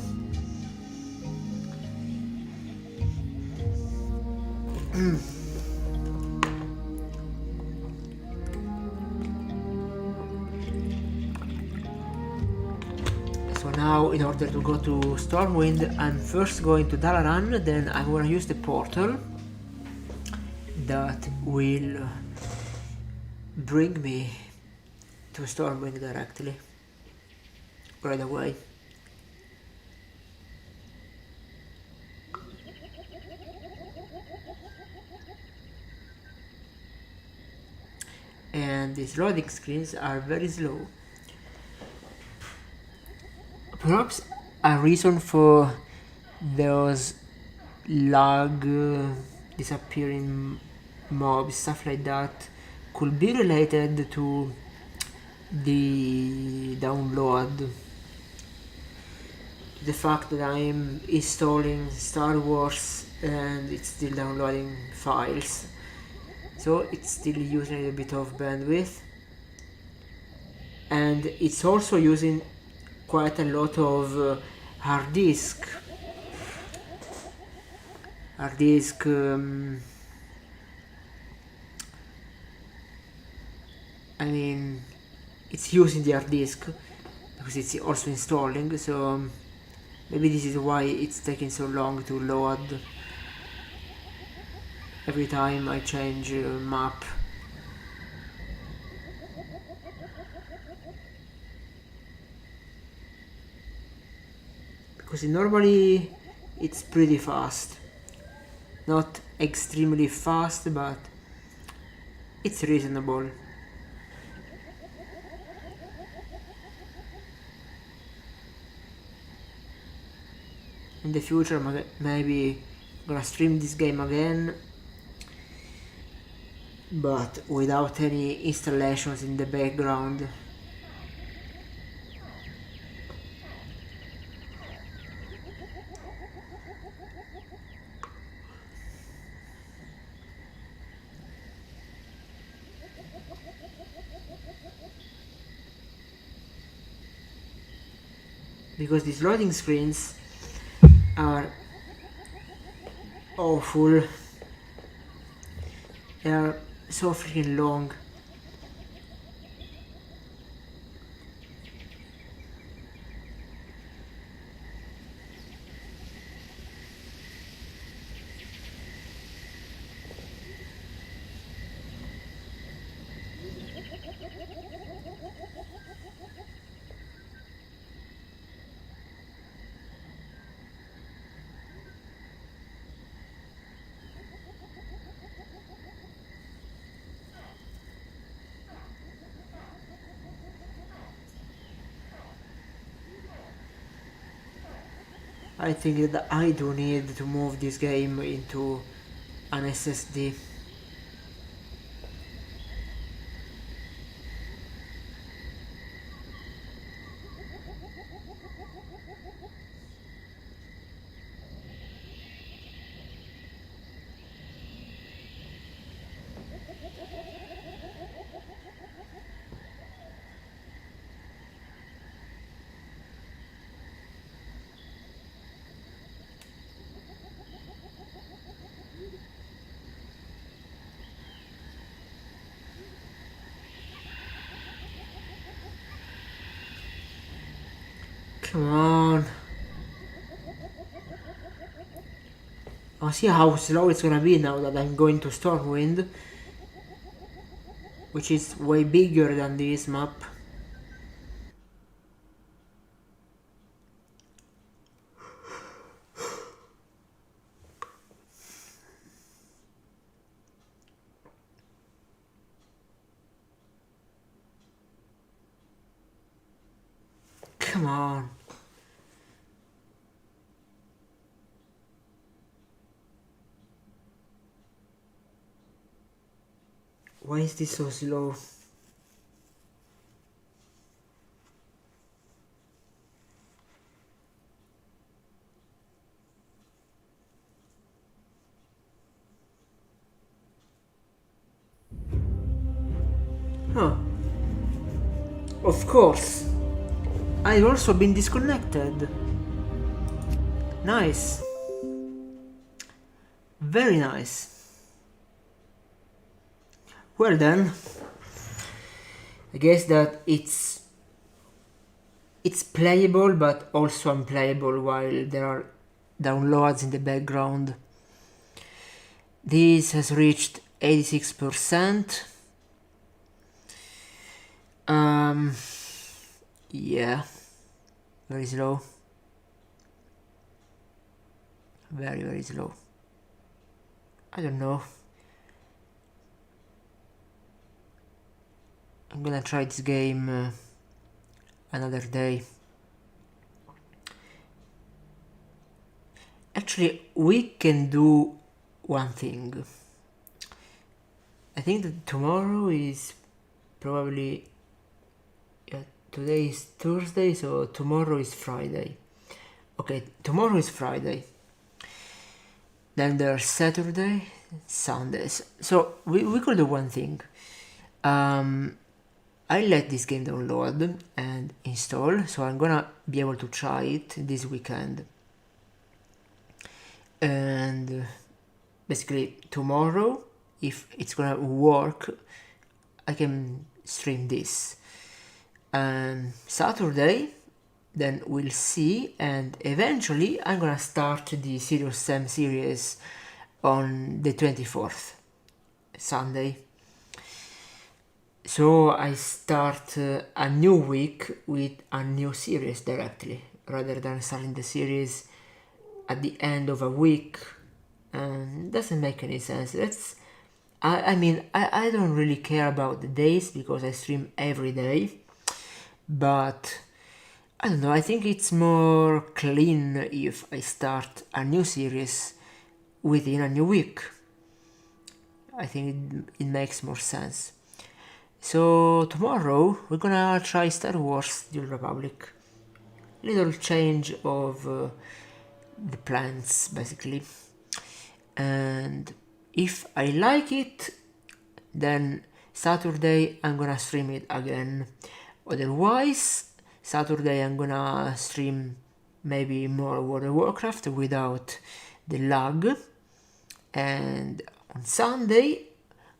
So now, in order to go to Stormwind, I'm first going to Dalaran, then I'm gonna use the portal that will bring me to Stormwind directly, right away. And these loading screens are very slow. Perhaps a reason for those lag, disappearing mobs, stuff like that, could be related to the download. The fact that I'm installing Star Wars and it's still downloading files, so it's still using a bit of bandwidth, and it's also using quite a lot of hard disk. I mean, it's using the hard disk because it's also installing, so maybe this is why it's taking so long to load every time I change map. Because normally it's pretty fast. Not extremely fast, but it's reasonable. In the future, maybe gonna stream this game again, but without any installations in the background. Because these loading screens are awful. They are so freaking long. I think that I do need to move this game into an SSD. Come on. I'll see how slow it's gonna be now that I'm going to Stormwind, which is way bigger than this map. Come on. Why is this so slow? Huh. Of course. I've also been disconnected. Nice. Very nice. Well then, I guess that it's playable but also unplayable while there are downloads in the background. This has reached 86%. Yeah, very slow. Very, very slow. I don't know. I'm gonna try this game another day. Actually, we can do one thing. I think that tomorrow is probably... today is Thursday, so tomorrow is Friday. Okay, tomorrow is Friday. Then there's Saturday, Sundays. So we could do one thing. I let this game download and install, so I'm gonna be able to try it this weekend. And basically tomorrow, if it's gonna work, I can stream this. And Saturday, then we'll see, and eventually I'm gonna start the Serious Sam series on the 24th, Sunday. So I start a new week with a new series directly, rather than starting the series at the end of a week. Doesn't make any sense. I mean, I don't really care about the days because I stream every day, but I don't know, I think it's more clean if I start a new series within a new week. I think it makes more sense. So tomorrow we're gonna try Star Wars The Old Republic. Little change of the plans basically. And if I like it, then Saturday I'm gonna stream it again. Otherwise, Saturday I'm gonna stream maybe more World of Warcraft without the lag. And on Sunday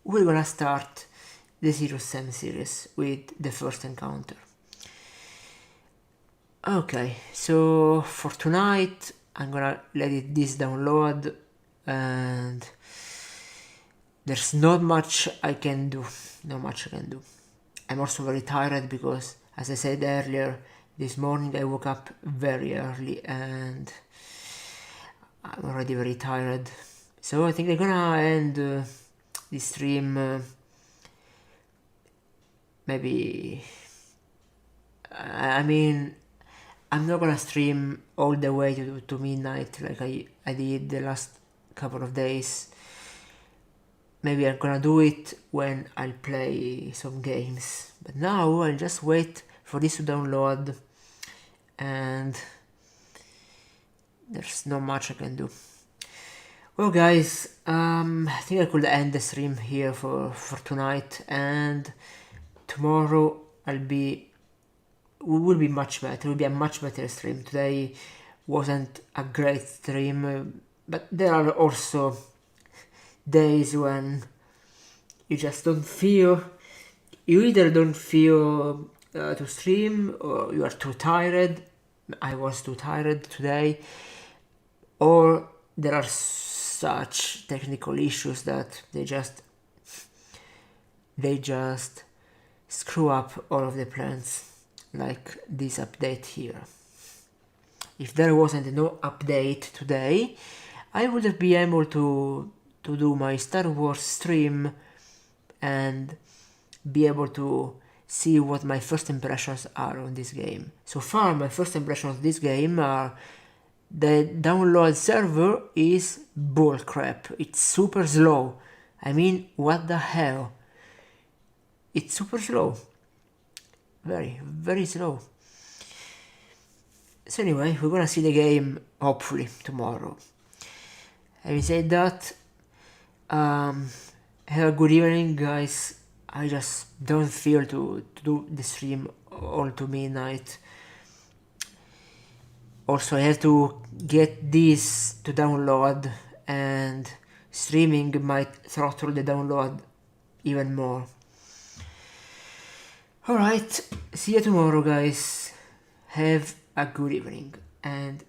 we're gonna start the Serious Sam series with the first encounter. Okay, so for tonight I'm gonna let this download, and there's not much I can do. I'm also very tired because, as I said earlier, this morning I woke up very early and I'm already very tired. So I think I'm gonna end this stream maybe... I mean, I'm not gonna stream all the way to midnight like I did the last couple of days. Maybe I'm gonna do it when I'll play some games. But now I'll just wait for this to download, and there's not much I can do. Well guys, I think I could end the stream here for tonight, and tomorrow will be much better. It will be a much better stream. Today wasn't a great stream, but there are also days when you just don't feel, you either don't feel to stream, or you are too tired, I was too tired today, or there are such technical issues that they just screw up all of the plans, like this update here. If there wasn't no update today, I would have been able to do my Star Wars stream and be able to see what my first impressions are on this game. So far, my first impressions of this game are the download server is bullcrap. It's super slow. I mean, what the hell? It's super slow. Very, very slow. So anyway, we're gonna see the game hopefully tomorrow. Having said that, have a good evening, guys. I just don't feel to do the stream all to midnight. Also, I have to get this to download, and streaming might throttle the download even more. Alright, see you tomorrow, guys. Have a good evening, and